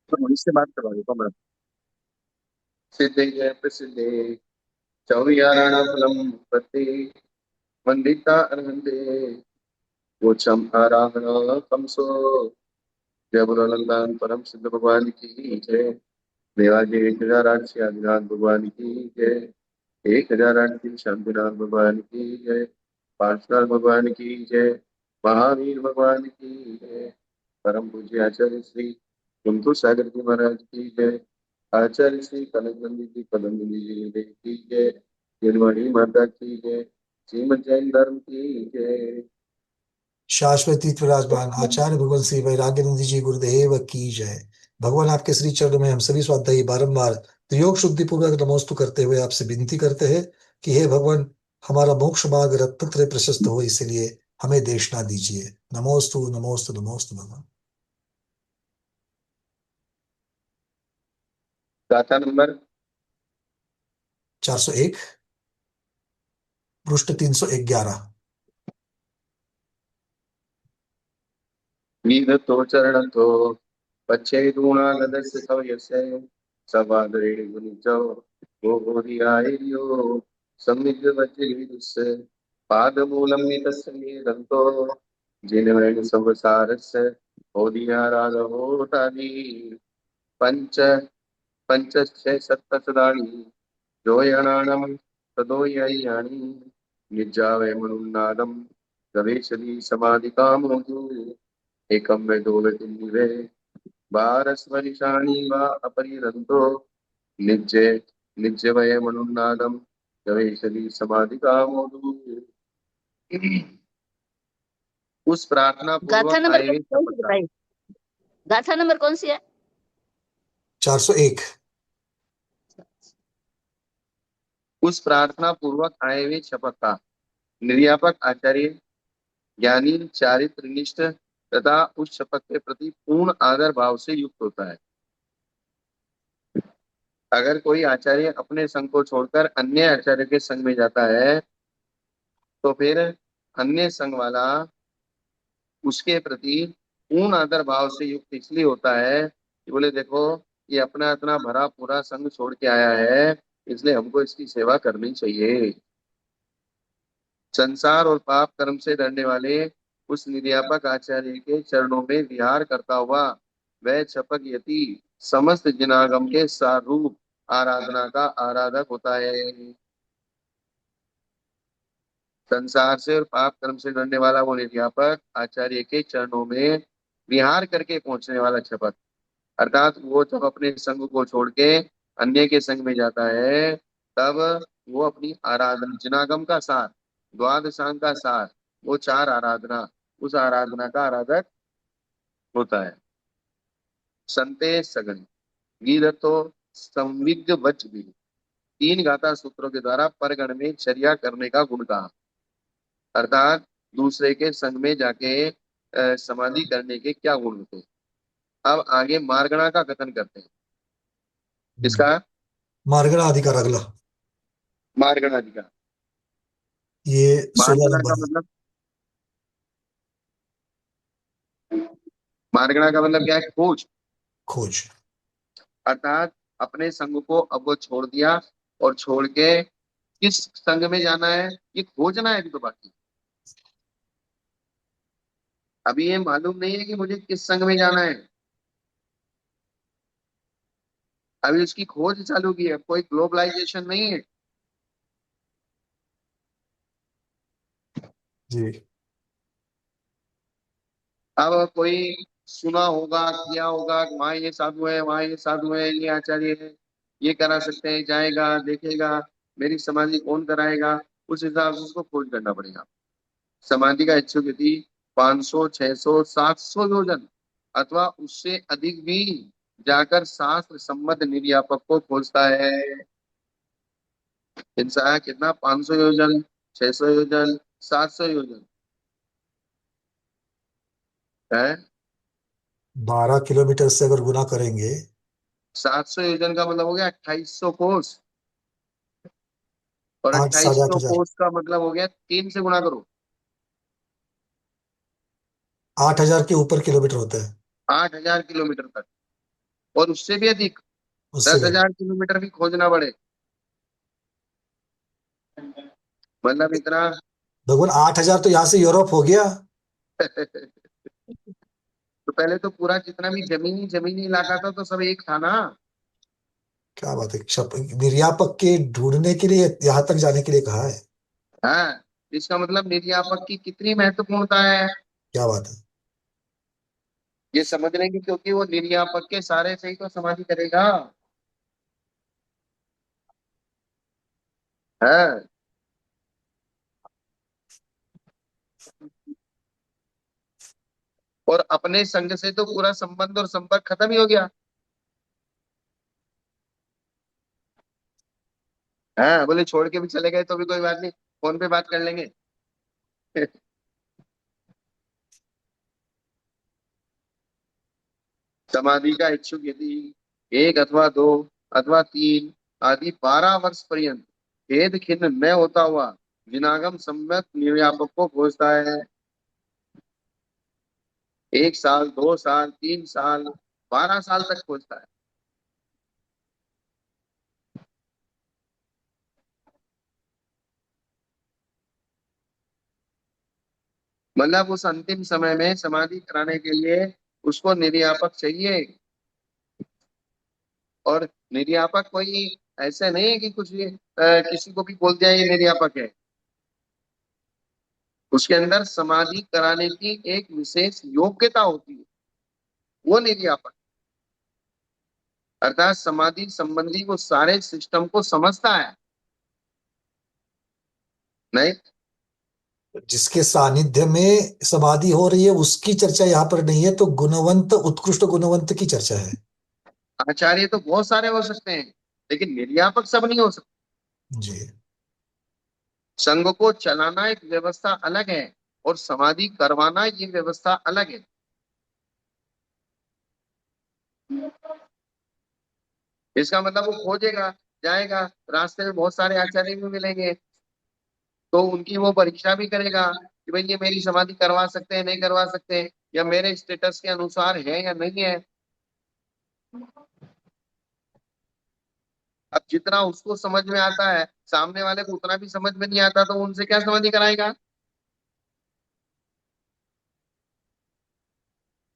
तो इससे बात करवा देता हूँ मैं। सिद्धे जय प्रसिद्धे चौयाराणा फलम प्रति वंदिता अरहंते गोचम आराधना कमसो। जय बोलो नंदन परम सिद्ध भगवान की जय। देवाजी 1008 आदिनाथ भगवान की जय। 1008 की शांतिनाथ भगवान की जय। पार्श्वनाथ भगवान की जय। महावीर भगवान की जय। परम पूज्य आचार्य श्री कुंतु सागर जी महाराज की जय। आचार्य श्री कनकनंदी जी कदमगिरी जी की जय। निर्मणी माता की जय। श्रीमद जैन धर्म की जय। शाश्वती विराजमान आचार्य भगवान श्री वैराग्यनंद जी गुरुदेव की जय। भगवान आपके श्री चरणों में हम सभी स्वाध्यायी बारंबार त्रियोग शुद्धि पूर्वक नमोस्तु करते हुए आपसे विनती करते हैं कि हे भगवान, हमारा मोक्ष मार्ग रत्नत्रय प्रशस्त हो, इसलिए हमें देशना दीजिए। नमोस्तु नमोस्तु नमोस्तु भगवान। गाथा नंबर 401, पृष्ठ 311। नीदतो चरणतो पच्चैदूणागदस्य कवयस्य सवादरेण गुनिजो गोरियायो संविद्यवज्रविदुस्य पादमूलं नितस्य निदन्तो जिनवेण संवसारस्य ओदियाराधवोतानि पंच पंचस्य सप्तसदानि जोयणानं तदोययानि निजावय मनुन्नादं गवेशति समाधिकामोऽतु एकं वे दो वे तीन वे बारस्वरिशाणि वा अपरिरन्तो निज्जे निज्जे वये मनुन्नादं गवेशति समाधिकामोऽतु। उस प्रार्थना गाथा पूर्वक नंबर आए हुए कौन सी शपथ का। बताइए? गाथा नंबर कौन सी है? 401। उस प्रार्थना पूर्वक आए हुए शपथ का निर्यापक आचार्य ज्ञानी चारित्रनिष्ठ तथा उस शपथ के प्रति पूर्ण आदर भाव से युक्त होता है। अगर कोई आचार्य अपने संघ को छोड़कर अन्य आचार्य के संघ में जाता है तो फिर अन्य संघ वाला उसके प्रति पूर्ण आदर भाव से युक्त इसलिए होता है कि बोले देखो, ये अपना इतना भरा पूरा संघ छोड़ के आया है, इसलिए हमको इसकी सेवा करनी चाहिए। संसार और पाप कर्म से डरने वाले उस निर्यापक आचार्य के चरणों में विहार करता हुआ वह छपक यति समस्त जनागम के सारूप आराधना का आराधक होता है। संसार से और पाप कर्म से डरने वाला वो निर्यापक आचार्य के चरणों में विहार करके पहुंचने वाला छपक, अर्थात वो जब अपने संघ को छोड़ के अन्य के संघ में जाता है तब वो अपनी आराधना जनागम का सार, द्वादशांग का सार, वो चार आराधना, उस आराधना का आराधक होता है। संते सगन गीरतो संविग्ध वच भी, तीन गाथा सूत्रों के द्वारा परगण में चर्या करने का गुण कहा, अर्थात दूसरे के संग में जाके समाधि करने के क्या गुण होते हैं। अब आगे मार्गणा का कथन करते हैं। इसका मार्गणा अधिकार अगला। मार्गणा जी का ये 16 मार्गणा का नंबर है। मतलब, मार्गणा का मतलब क्या है? खोज। खोज। अर्थात अपने संग को अब वो छोड़ दिया और छोड़ के किस संग में जाना है ये खोजना है अभी तो बाकी। अभी ये मालूम नहीं है कि मुझे किस संग में जाना है, अभी उसकी खोज चालू की है, कोई ग्लोबलाइजेशन नहीं है। जी। अब कोई सुना होगा किया होगा कि वहाँ ये साधु है, वहाँ ये साधु है, ये आचार्य है, ये करा सकते हैं, जाएगा देखेगा मेरी समाधि कौन कराएगा, उस हिसाब से उसको खोज करना पड़ेगा। समाधि का इच्छुक यदि 500 600 700 योजन अथवा उससे अधिक भी जाकर शास्त्र सम्मत निर्यापक को खोजता है। इंसान कितना? 500 योजन, 600 योजन, 700 योजन है। 12 किलोमीटर से अगर गुना करेंगे। 700 योजन का मतलब हो गया 2800 कोस, और आठ साढ़े आठ 2800 हजार कोस का मतलब हो गया 3 से गुणा करो। 8,000 के ऊपर किलोमीटर होता है। 8000 किलोमीटर तक। और उससे भी अधिक उससे दस भी। हजार किलोमीटर भी खोजना पड़े, मतलब इतना। भगवान 8,000 तो यहाँ से यूरोप हो गया। तो पहले तो पूरा जितना भी जमीनी जमीनी इलाका था तो सब एक था ना। क्या बात है, निर्यापक के ढूंढने के लिए यहाँ तक जाने के लिए कहा है। हाँ, इसका मतलब निर्यापक की कितनी महत्वपूर्णता है क्या बात है। ये समझने की, क्योंकि वो निर्यापक के सारे से ही तो समाधि करेगा। हाँ, और अपने संघ से तो पूरा संबंध और संपर्क खत्म ही हो गया। हाँ, बोले छोड़ के भी चले गए तो भी कोई बात नहीं, फोन पे बात कर लेंगे। समाधि का इच्छुक यदि एक अथवा दो अथवा तीन आदि 12 वर्ष पर्यंत भेद खिन्न न होता हुआ विनागम सम्यक निर्यापक को खोजता है, 1 साल 2 साल 3 साल 12 साल तक खोजता है, मतलब उस अंतिम समय में समाधि कराने के लिए उसको निर्यापक चाहिए। और निर्यापक कोई ऐसे नहीं है कि कुछ भी किसी को भी बोल दिया ये निर्यापक है। उसके अंदर समाधि कराने की एक विशेष योग्यता होती है, वो निर्यापक, अर्थात समाधि संबंधी वो सारे सिस्टम को समझता है। नहीं, जिसके सानिध्य में समाधि हो रही है उसकी चर्चा यहाँ पर नहीं है, तो गुणवंत उत्कृष्ट गुणवंत की चर्चा है। आचार्य तो बहुत सारे हो सकते हैं, लेकिन निर्यापक सब नहीं हो सकते। जी। संघ को चलाना एक व्यवस्था अलग है और समाधि करवाना ये व्यवस्था अलग है। इसका मतलब वो खोजेगा, जाएगा, रास्ते में बहुत सारे आचार्य भी मिलेंगे, तो उनकी वो परीक्षा भी करेगा कि भाई ये मेरी समाधि करवा सकते हैं नहीं करवा सकते, या मेरे स्टेटस के अनुसार है या नहीं है। अब जितना उसको समझ में आता है सामने वाले को उतना भी समझ में नहीं आता, तो उनसे क्या समाधि कराएगा।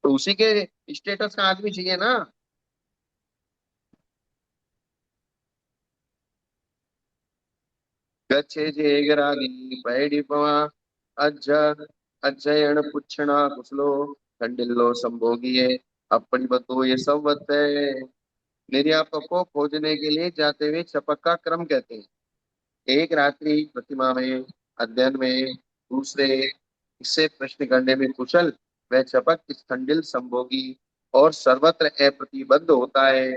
तो उसी के स्टेटस का आदमी चाहिए ना। गच्छेजेगरागिनी पैडिपमा अज्ज अज्जयन पुच्छना कुशलो कंडिल्लो संभोगिये अपनी बतो ये सब है। निर्यापक को खोजने के लिए जाते हुए चपक का क्रम कहते हैं। एक रात्रि प्रतिमा में, अध्ययन में, दूसरे इससे प्रश्न करने में कुशल वह चपक इस खंडिल संभोगी और सर्वत्र अप्रतिबद्ध होता है,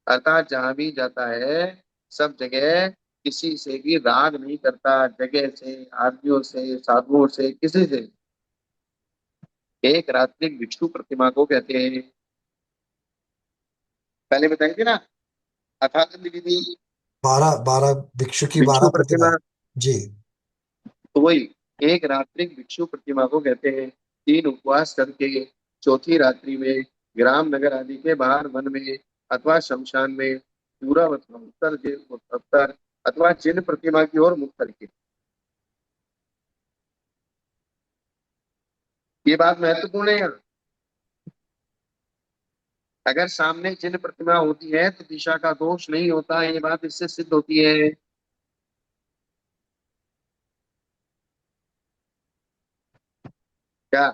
अर्थात जहां भी जाता है सब जगह किसी से भी राग नहीं करता, जगह से, आदमियों से, साधुओं से, किसी से। एक रात्रिक भिक्षु प्रतिमा को कहते हैं। पहले बताएंगे ना, अथाकथ विधि 12 12 भिक्षु की भिक्षु 12 प्रतिमा, प्रतिमाएं। जी। तो वही एक रात्रिक भिक्षु प्रतिमा को कहते हैं। 3 उपवास करके चौथी रात्रि में ग्राम नगर आदि के बाहर वन में अथवा शमशान में पूरा अथवा उत्तर अथवा चिन्ह प्रतिमा की ओर मुख करके। ये बात महत्वपूर्ण है यहाँ। अगर सामने चिन्ह प्रतिमा होती है तो दिशा का दोष नहीं होता, ये बात इससे सिद्ध होती है। क्या?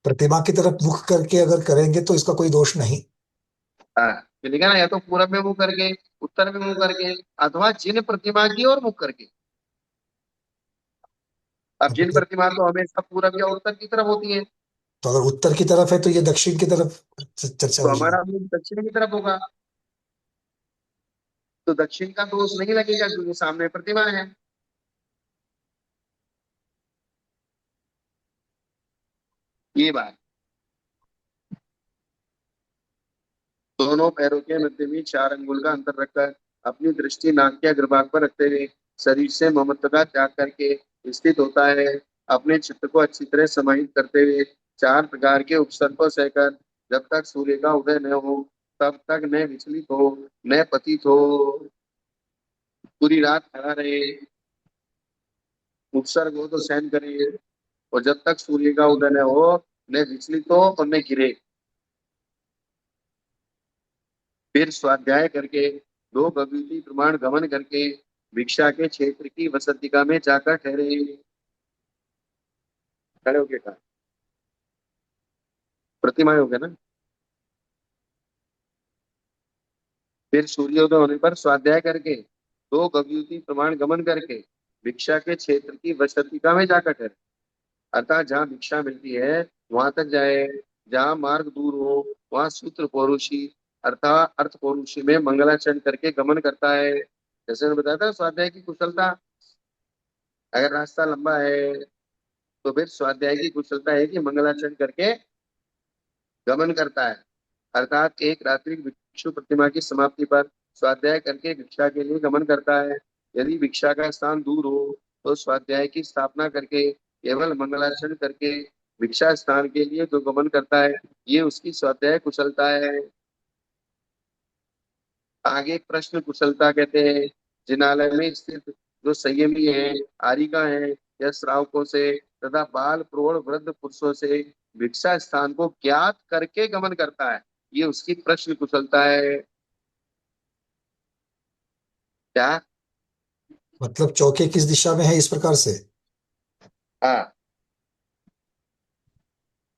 प्रतिमा की तरफ मुख करके अगर करेंगे तो इसका कोई दोष नहीं। हाँ, तो लिखा ना, या तो पूरब में मुंह करके, उत्तर में मुंह करके, अथवा जिन प्रतिमा की ओर मुख करके। अब अब जिन प्रतिमा तो हमेशा पूरब या उत्तर की तरफ होती है, तो अगर उत्तर की तरफ है तो ये दक्षिण की तरफ चर्चा तो हो जाएगी। हमारा मुंह दक्षिण की तरफ होगा, तो दक्षिण का दोष नहीं लगेगा क्योंकि सामने प्रतिमा है। ये बात। दोनों पैरों के मध्य में 4 अंगुल का अंतर रखकर अपनी दृष्टि नाक के अग्रभाग पर रखते हुए शरीर से ममत्व का त्याग करके स्थित होता है। अपने चित्त को अच्छी तरह समाहित करते हुए 4 प्रकार के उपसर्ग को सहकर जब तक सूर्य का उदय न हो तब तक न विचलित हो न पतित हो। पूरी रात खड़ा रहे, उपसर्ग हो तो सहन करे, और जब तक सूर्य का उदय न हो न विचलित हो और न गिरे। फिर स्वाध्याय करके दो भगवती प्रमाण गमन करके भिक्षा के क्षेत्र की वसतिका में जाकर ठहरे। खड़े होके कहा, प्रतिमा हो गया ना। फिर सूर्योदय होने पर स्वाध्याय करके दो भगवती प्रमाण गमन करके भिक्षा के क्षेत्र की वसतिका में जाकर ठहरे। अर्थात जहाँ भिक्षा मिलती है वहां तक जाए, जहाँ मार्ग दूर हो वहां सूत्र पौरुषी अर्थात अर्थ पौरुषी में मंगलाचरण करके गमन करता है। जैसे मैंने बताया था स्वाध्याय की कुशलता, अगर रास्ता लंबा है तो फिर स्वाध्याय की कुशलता है कि मंगलाचरण करके गमन करता है। अर्थात एक रात्रि भिक्षु प्रतिमा की समाप्ति पर स्वाध्याय करके भिक्षा के लिए गमन करता है। यदि भिक्षा का स्थान दूर हो तो स्वाध्याय की स्थापना करके केवल मंगलाचरण करके भिक्षा स्थान के लिए जो गमन करता है, ये उसकी स्वाध्याय कुशलता है। आगे प्रश्न कुशलता कहते हैं, जिनालय में स्थित जो संयमी है, आरिका है या श्रावकों से तथा बाल प्रौढ़ वृद्ध पुरुषों से भिक्षा स्थान को ज्ञात करके गमन करता है, ये उसकी प्रश्न कुशलता है। क्या? मतलब चौके किस दिशा में है इस प्रकार से। हाँ,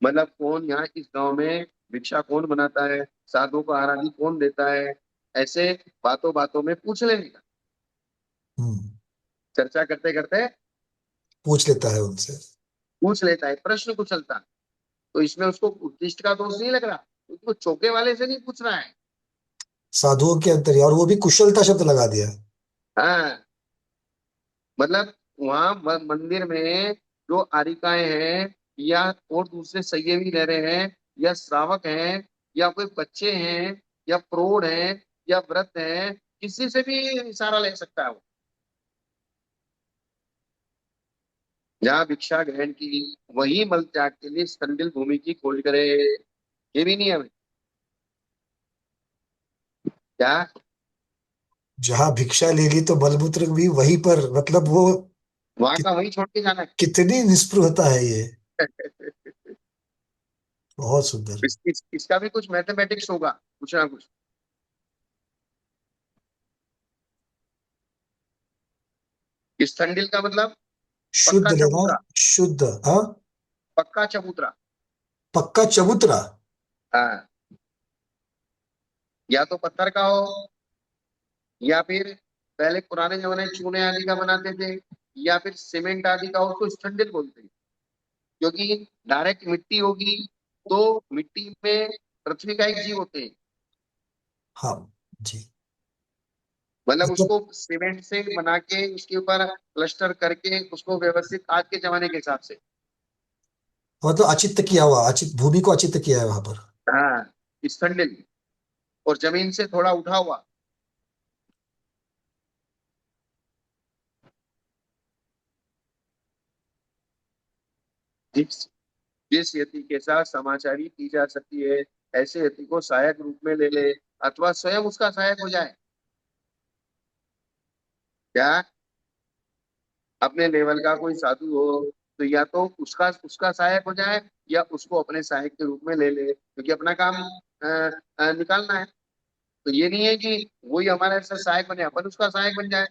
मतलब कौन यहाँ इस गांव में भिक्षा कौन बनाता है, साधु को आहार आदि कौन देता है, ऐसे बातों बातों में पूछ लेने का। हम्म। चर्चा करते करते पूछ लेता है उनसे। पूछ लेता है, प्रश्न कुशलता। तो इसमें उसको उत्कृष्ट का दोष नहीं लग रहा, क्योंकि वो चौके वाले से नहीं पूछ रहा है। साधुओं के अंतर और वो भी कुशलता शब्द लगा दिया। हाँ, मतलब वहां मंदिर में जो आरिकाएं हैं या और दूसरे संयमी रह रहे हैं या श्रावक हैं या कोई बच्चे हैं या प्रौढ़ हैं या व्रत हैं, किसी से भी इशारा ले सकता है वो। जहाँ भिक्षा ग्रहण की वही मल त्याग के लिए संडिल भूमि की खोज करे, ये भी नहीं है हमें। क्या? जहां भिक्षा ले ली तो बलमूत्र भी वहीं पर, मतलब वो वहां कि, का वही छोड़ के जाना है। कितनी निस्पृहता है ये। बहुत सुंदर। इसका भी कुछ मैथमेटिक्स होगा, कुछ ना कुछ। स्तंडिल का मतलब शुद्ध पक्का लेना। चबूतरा। शुद्ध। हाँ। पक्का चबूतरा। पक्का चबूतरा। हाँ, या तो पत्थर का हो या फिर पहले पुराने जमाने में चूने आदि का बनाते थे, या फिर सीमेंट आदि का हो, उसको स्टंडिल बोलते हैं। क्योंकि डायरेक्ट मिट्टी होगी तो मिट्टी में पृथ्वी का एक जीव होते हैं। हाँ जी। मतलब मतलब उसको सीमेंट से बना के उसके ऊपर प्लास्टर करके उसको व्यवस्थित आज के जमाने के हिसाब से। मतलब अचित्त किया हुआ, अचित भूमि को अचित्त किया है वहां पर। हाँ, स्टंडिल। और जमीन से थोड़ा उठा हुआ। जिस जिस यति के साथ समाचारी की जा सकती है, ऐसे यति को सहायक रूप में ले ले अथवा स्वयं उसका सहायक हो जाए। क्या? अपने लेवल का कोई साधु हो तो या तो उसका उसका सहायक हो जाए या उसको अपने सहायक के रूप में ले ले, क्योंकि अपना काम निकालना है। तो ये नहीं है कि वही हमारा ऐसा सहायक बने अपन उसका सहायक बन जाए।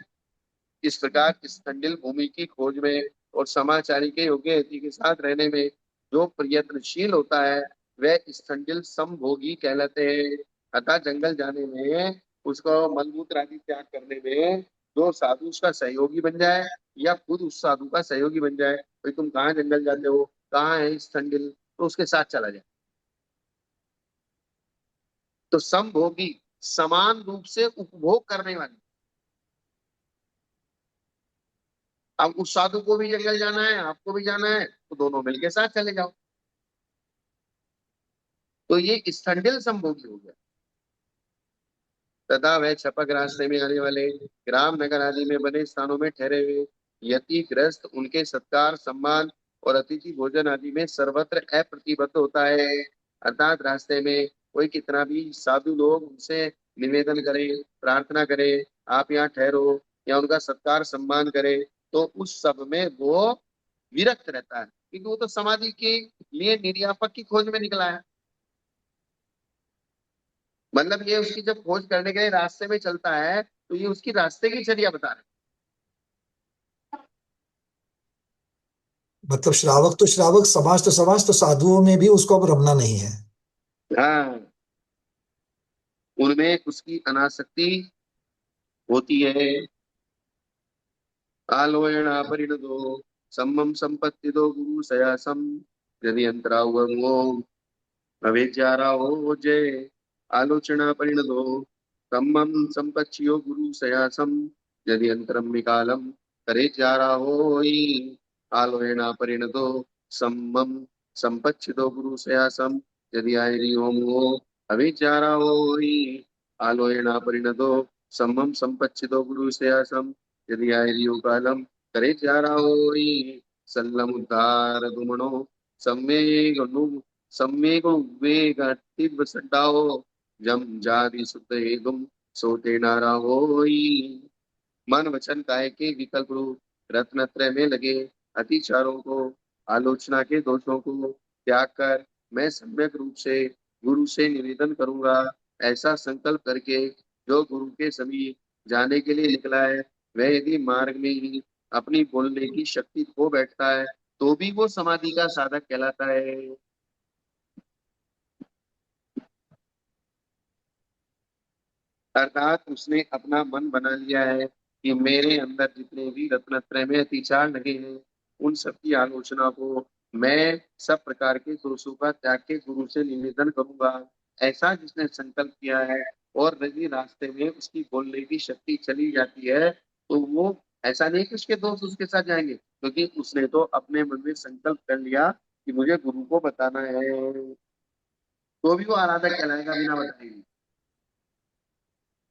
इस प्रकार इस कंडिल भूमि की खोज में और समाचारी के योग्य यति के साथ रहने में जो प्रयत्नशील होता है वह स्थंडिल समभोगी कहलाते हैं। अतः जंगल जाने में, उसको मलमूत्र आदि त्याग करने में जो साधु उसका सहयोगी बन जाए या खुद उस साधु का सहयोगी बन जाए, भाई तुम कहाँ जंगल जाते हो, कहाँ है स्थंडिल, तो उसके साथ चला जाए। तो समभोगी, समान रूप से उपभोग करने वाली। अब उस साधु को भी जंगल जाना है, आपको भी जाना है, तो दोनों मिलके साथ चले जाओ। तो ये स्थंडिल संभोगी हो गया। तथा वह छपक रास्ते में आने वाले ग्राम नगर आदि में बने स्थानों में ठहरे हुए यति ग्रस्त उनके सत्कार सम्मान और अतिथि भोजन आदि में सर्वत्र अप्रतिबद्ध होता है। अर्थात रास्ते में कोई कितना भी साधु लोग उनसे निवेदन करे, प्रार्थना करे, आप यहाँ ठहरो, या उनका सत्कार सम्मान करे, तो उस सब में वो विरक्त रहता है, क्योंकि वो तो समाधि के लिए निर्यापक की खोज में निकला है। मतलब ये उसकी जब खोज करने के लिए रास्ते में चलता है, तो ये उसकी रास्ते की चर्या बता रहे मतलब श्रावक तो श्रावक, समाज तो समाज, तो साधुओं में भी उसको अब रमना नहीं है। हैं। हाँ, उनमें उसकी अनासक्ति होती है। आलोयण परिणदो सम्मम संपत्ति दो गुरु सयासम, यदि अंतरा वो अवेचारा हो जय। आलोचना परिणदो सम्मम संपच्चियो गुरु सयासम, यदि अंतरम विकालम करे जारा होई। आलोयना परिणदो सम्मम संपच्चितो गुरु सयासम, यदि आयरी ओम वो अविचारा होई। आलोयना परिणदो सम्मम संपच्चितो गुरु सयासम, यदि आयरी कालम करे जारा होई। सल्लम उद्धार दुमणो सम्मेग सम्मेग वेग तीव्र सड्डाओ, जम जाति सुत एगम सोते नारा होई। मन वचन काय के विकल्प रूप रत्नत्रय में लगे अतिचारों को, आलोचना के दोषों को त्याग कर मैं सम्यक रूप से गुरु से निवेदन करूंगा, ऐसा संकल्प करके जो गुरु के समीप जाने के लिए निकला है, वह यदि मार्ग में ही अपनी बोलने की शक्ति खो बैठता है, तो भी वो समाधि का साधक कहलाता है। अर्थात उसने अपना मन बना लिया है कि मेरे अंदर जितने भी रत्नत्रय में अतिचार लगे हैं, उन सब की आलोचना को मैं सब प्रकार के दोषों का त्याग के गुरु से निवेदन करूंगा, ऐसा जिसने संकल्प किया है, और यदि रास्ते में उसकी बोलने की शक्ति चली जाती है, तो वो ऐसा नहीं कि उसके दोस्त उसके साथ जाएंगे, क्योंकि उसने तो अपने मन में संकल्प कर लिया कि मुझे गुरु को बताना है, तो भी वो आराधक कहलाएगा बिना बताए।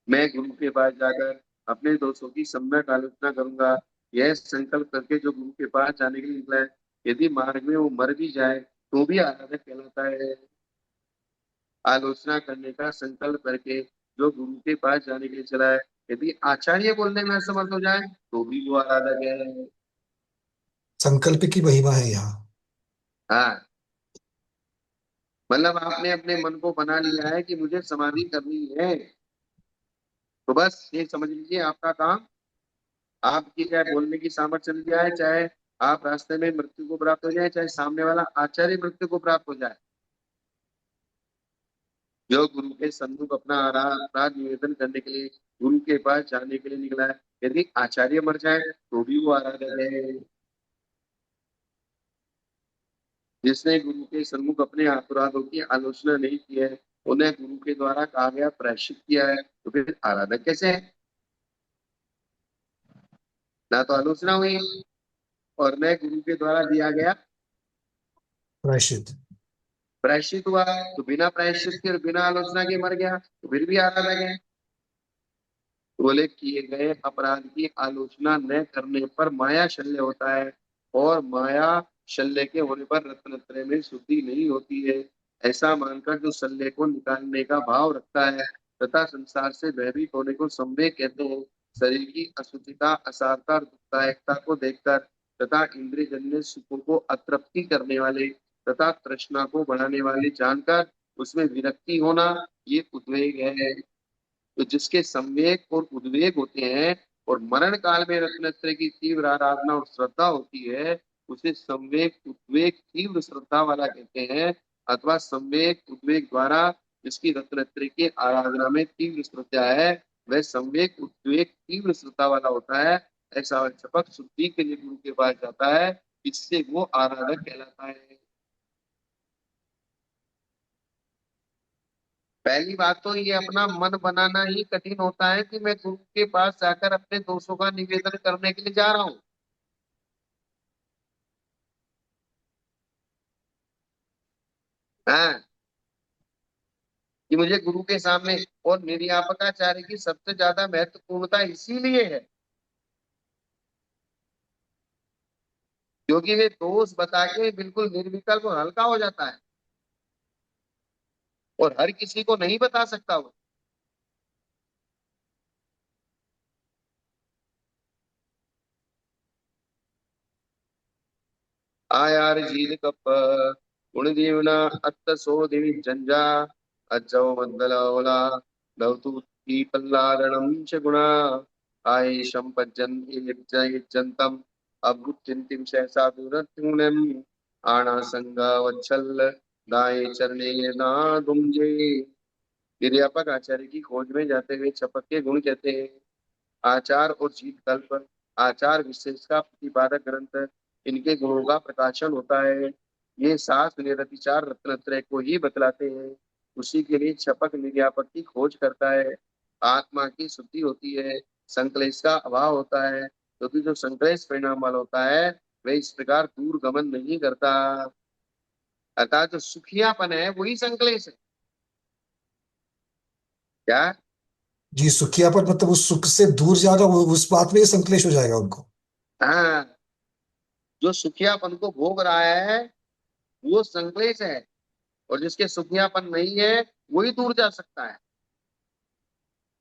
मैं गुरु के पास जाकर अपने दोषों की सम्यक आलोचना करूंगा, यह संकल्प करके जो गुरु के पास जाने के लिए निकला है, यदि मार्ग में वो मर भी जाए, तो भी आराधक कहलाता है। आलोचना करने का संकल्प करके जो गुरु के पास जाने के लिए चला है, यदि आचार्य बोलने में असमर्थ हो जाए, तो भी वो आराधक है। संकल्प की महिमा है यहाँ। हाँ, मतलब आपने अपने मन को बना लिया है कि मुझे समाधि करनी है, तो बस ये समझ लीजिए आपका काम, आपकी चाहे बोलने की सामर्थ्य चली जाए, चाहे आप रास्ते में मृत्यु को प्राप्त हो जाए, चाहे सामने वाला आचार्य मृत्यु को प्राप्त हो जाए, जो गुरु के सन्मुख अपना अपराध निवेदन करने के लिए गुरु के पास जाने के लिए निकला है, यदि आचार्य मर जाए, तो भी वो आराधक है। जिसने गुरु के सन्मुख अपने अपराधों की आलोचना नहीं की है, उन्हें गुरु के द्वारा कहा गया प्रायश्चित किया है, तो फिर आराधक कैसे है? ना तो आलोचना हुई, और न गुरु के द्वारा दिया गया प्रायश्चित। प्रायश्चित हुआ, तो बिना प्रायश्चित के और बिना आलोचना के मर गया, तो फिर भी आराधक है। बोले किए गए अपराध की आलोचना न करने पर माया शल्य होता है, और माया शल्य के होने पर रत्नत्रय में शुद्धि नहीं होती है, ऐसा मानकर जो शल्य को निकालने का भाव रखता है तथा संसार से भयभीत होने को संवेग कहते हैं, शरीर की अशुचिता, असारता और दुखदायकता को देखकर तथा इंद्रिय जन्य सुखों को अतृप्ति करने वाले तथा तृष्णा को बढ़ाने वाले जानकर उसमें विरक्ति होना, ये उद्वेग है। तो जिसके संवेग और उद्वेग होते हैं, और मरण काल में रत्नत्रय की तीव्र आराधना और श्रद्धा होती है, उसे संवेग उद्वेग तीव्र श्रद्धा वाला कहते हैं, अथवा संवेग उद्वेग द्वारा जिसकी रत्नत्रय की आराधना में तीव्र श्रद्धा है, वह संवेग उद्वेग तीव्र श्रद्धा वाला होता है। ऐसा शपथ शुद्धि के लिए गुरु के पास जाता है, इससे वो आराधक कहलाता है। पहली बात तो ये अपना मन बनाना ही कठिन होता है कि मैं गुरु के पास जाकर अपने दोषों का निवेदन करने के लिए जा रहा हूँ। हाँ, कि मुझे गुरु के सामने, और निर्यापकाचार्य की सबसे ज्यादा महत्वपूर्णता इसीलिए है क्योंकि वे दोष बता के बिल्कुल निर्विकल्प और हल्का हो जाता है। और हर किसी को नहीं बता सकता वो। आयार झील कप गुण दीवना अत्त सो दिवि जंजा अज्जव मंदलवला लवतु की पल्लारणम च गुणा आये संपज्जन यज्जंतम अभुचिंतिम सहसा दूरत्युनम आना संगा वत्सल दाये चरणे ना दुमजे। निर्यापक आचार्य की खोज में जाते हुए छपक के गुण कहते हैं। आचार और जीत कल्प आचार विशेष का प्रतिपादक ग्रंथ, इनके गुणों का प्रकाशन होता है। ये शास्त्र निरतिचार रत्नत्रय को ही बतलाते हैं। उसी के लिए छपक निर्यापक की खोज करता है। आत्मा की शुद्धि होती है, संकलेश का अभाव होता है, क्योंकि जो संकलेश परिणाम वाला होता है वह इस प्रकार दूर गमन नहीं करता। अर्थात जो सुखियापन है वही संकलेश है। क्या? जी, सुखियापन मतलब उस सुख से दूर जाना, उस बात में ही संकलेश हो जाएगा उनको। हाँ, जो सुखियापन को भोग रहा है वो संकलेश है, और जिसके सुखियापन नहीं है वही दूर जा सकता है।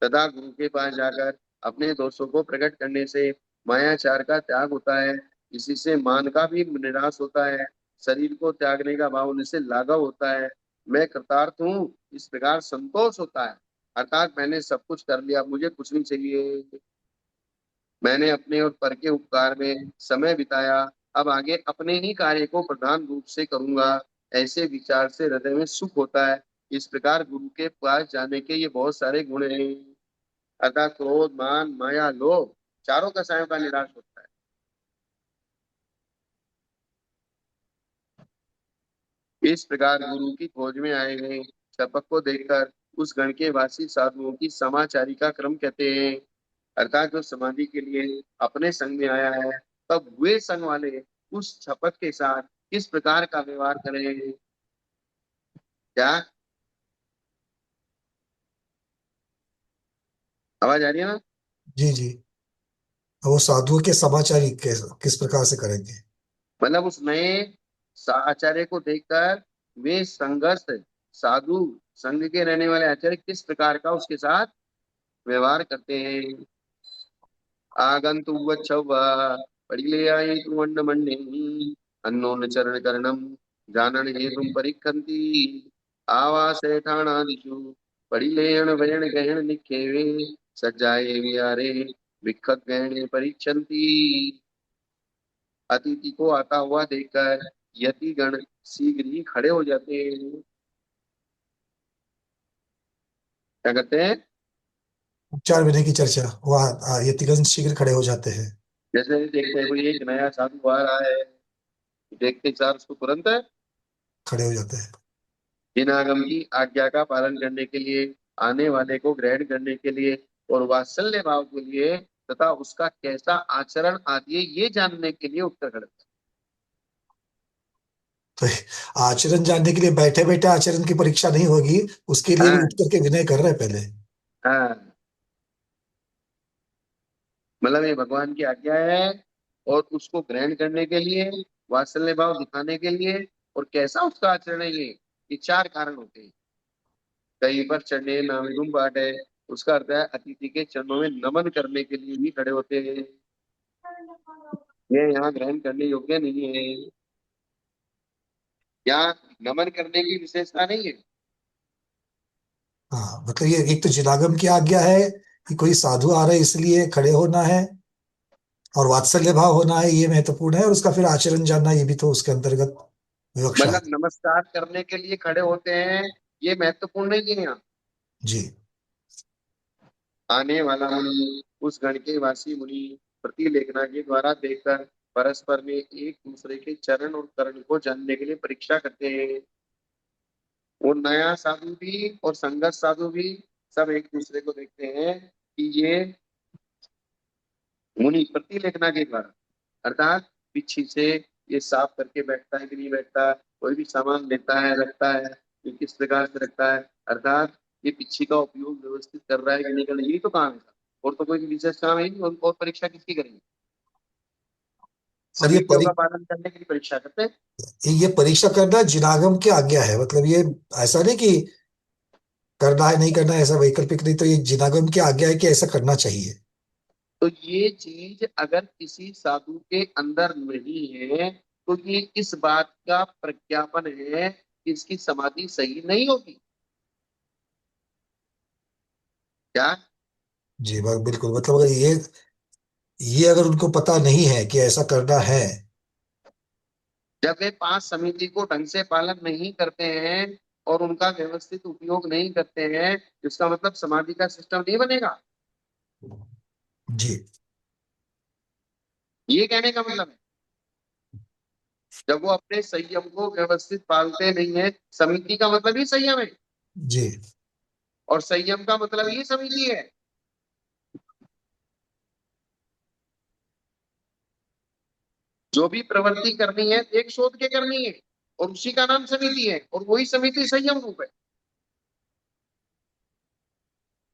तथा गुरु के पास जाकर अपने दोषों को प्रकट करने से मायाचार का त्याग होता है। इसी से मान का भी निराश होता है। शरीर को त्यागने का भाव उनसे लाघव होता है। मैं कृतार्थ हूँ इस प्रकार संतोष होता है। अर्थात मैंने सब कुछ कर लिया, मुझे कुछ नहीं चाहिए। मैंने अपने और पर के उपकार में समय बिताया, अब आगे अपने ही कार्य को प्रधान रूप से करूंगा। ऐसे विचार से हृदय में सुख होता है। इस प्रकार गुरु के पास जाने के ये बहुत सारे गुण हैं। अर्थात क्रोध मान माया लोभ चारों कसायों का निराश होता है। इस प्रकार गुरु की खोज में आए गए शपथ को देखकर उस गण के वासी साधुओं की समाचारी का क्रम कहते हैं। अर्थात जो समाधि के लिए अपने संग में आया है, तब वे संग वाले उस शपथ के साथ किस प्रकार का व्यवहार करें। क्या आवाज आ रही है ना? जी जी। वो साधुओं के समाचारी किस प्रकार से करेंगे? मतलब उस नए आचार्य को देखकर वे संघर्ष साधु संघ के रहने वाले आचार्य किस प्रकार का उसके साथ व्यवहार करते हैं। आगन्तुवच्छव्वा परिलेयायितु वण्णमण्डिम् अन्नोन चरण करणम जानन हेतुम परिक्खन्ति आवासेठाणादिषु परिलेयन वयन गहन निखेवे सज्जाये विहारे विखत गहने परीक्षन्ति। अतिथि को आता हुआ देखकर यति गण शीघ्र ही खड़े हो जाते हैं। क्या करते हैं? उपचार विनय की चर्चा, वह यतिगण शीघ्र खड़े हो जाते हैं। जैसे देखते हैं कोई एक नया साधु आ रहा है, देखते ही सार उसको तुरंत खड़े हो जाते हैं। बिनागम की आज्ञा का पालन करने के लिए, आने वाले को ग्रहण करने के लिए और वात्सल्य भाव के लिए तथा उसका कैसा आचरण आदि है ये जानने के लिए उत्तर खड़े। तो आचरण जानने के लिए बैठे बैठे आचरण की परीक्षा नहीं होगी, उसके लिए भी उठ हाँ करके विनय कर रहे हैं पहले। हाँ, मतलब ये भगवान की आज्ञा है, और उसको ग्रहण करने के लिए, वात्सल्य भाव दिखाने के लिए, और कैसा उसका आचरण है ये चार कारण होते हैं। कहीं पर चढ़ने नाम बाट है, उसका अर्थ है अतिथि के चरणों में नमन करने के लिए भी खड़े होते हैं। ये यहाँ ग्रहण करने योग्य नहीं है। यहाँ नमन करने की विशेषता नहीं है। हाँ, मतलब ये एक तो जिनागम की आज्ञा है कि कोई साधु आ रहे इसलिए खड़े होना है, और वात्सल्य भाव होना है, ये महत्वपूर्ण है, और उसका फिर आचरण जानना ये भी तो उसके अंतर्गत विवक्षा है। मतलब नमस्कार करने के लिए खड़े होते हैं, ये महत्वपूर्ण नहीं है यहाँ। जी। आने वाला मुनि उस गण के वासी मुनि प्रतिलेखना के द्वारा देखकर परस्पर में एक दूसरे के चरण और करण को जानने के लिए परीक्षा करते हैं। वो नया साधु भी और संगत साधु भी सब एक दूसरे को देखते हैं कि ये मुनि प्रतिलेखना के द्वारा, अर्थात पीछे से ये साफ करके बैठता है कि नहीं बैठता, कोई भी सामान लेता है रखता है ये किस प्रकार से रखता है, अर्थात ये पिच्छी का उपयोग व्यवस्थित कर रहा है कि नहीं कर रहा है, यही तो काम है। और तो कोई विशेष काम है नहीं, और परीक्षा किसकी करेंगे? और ये समितियों का पालन करने की परीक्षा करते हैं। ये परीक्षा करना जिनागम की आज्ञा है, मतलब ये ऐसा नहीं कि करना है नहीं करना है ऐसा वैकल्पिक नहीं, तो ये जिनागम की आज्ञा है कि ऐसा करना चाहिए। तो ये चीज अगर किसी साधु के अंदर नहीं है तो ये इस बात का प्रज्ञापन है कि इसकी समाधि सही नहीं होगी। क्या? जी बिल्कुल, मतलब अगर ये अगर उनको पता नहीं है कि ऐसा करना है। जब वे पांच समिति को ढंग से पालन नहीं करते हैं और उनका व्यवस्थित उपयोग नहीं करते हैं, इसका मतलब समाधि का सिस्टम नहीं बनेगा। जी ये कहने का मतलब है जब वो अपने संयम को व्यवस्थित पालते नहीं है, समिति का मतलब ही संयम है जी और संयम का मतलब ही समिति है। जो भी प्रवृत्ति करनी है देख शोध के करनी है और उसी का नाम समिति है और वही समिति संयम रूप है।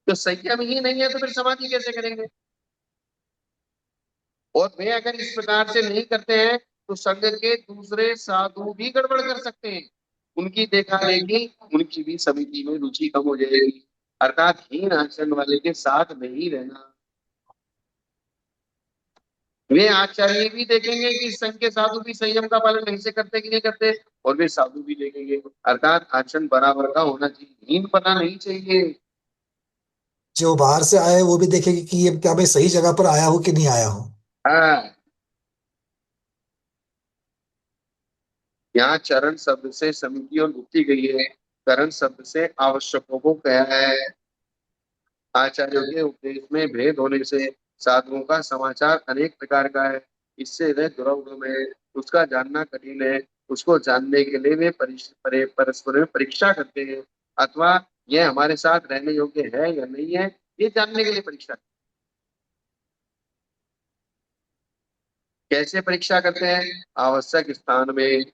तो संयम ही नहीं है तो फिर समाधि कैसे करेंगे? और वे अगर इस प्रकार से नहीं करते हैं तो संघ के दूसरे साधु भी गड़बड़ कर सकते हैं। उनकी देखा देखी उनकी भी समिति में रुचि कम हो जाएगी। अर्थात हीन आचरण वाले के साथ नहीं रहना। वे आचार्य भी देखेंगे कि संघ के साधु भी संयम का पालन ढंग से करते कि नहीं करते, और वे साधु भी देखेंगे। अर्थात आचरण बराबर का होना चाहिए, हीन पना नहीं चाहिए। जो बाहर से आए वो भी देखेंगे कि ये क्या मैं सही जगह पर आया हूँ कि नहीं आया हूँ। हाँ, यहाँ चरण शब्द से समिति और मुक्ति गई है, करण शब्द से आवश्यकों को कहा है। आचार्यों के उपदेश में भेद होने से साधुओं का समाचार अनेक प्रकार का है। इससे वह दुर्गम है, उसका जानना कठिन है। उसको जानने के लिए वे परस्पर में परीक्षा करते हैं, अथवा यह हमारे साथ रहने योग्य है या नहीं है, ये जानने के लिए परीक्षा। कैसे परीक्षा करते हैं? आवश्यक स्थान में,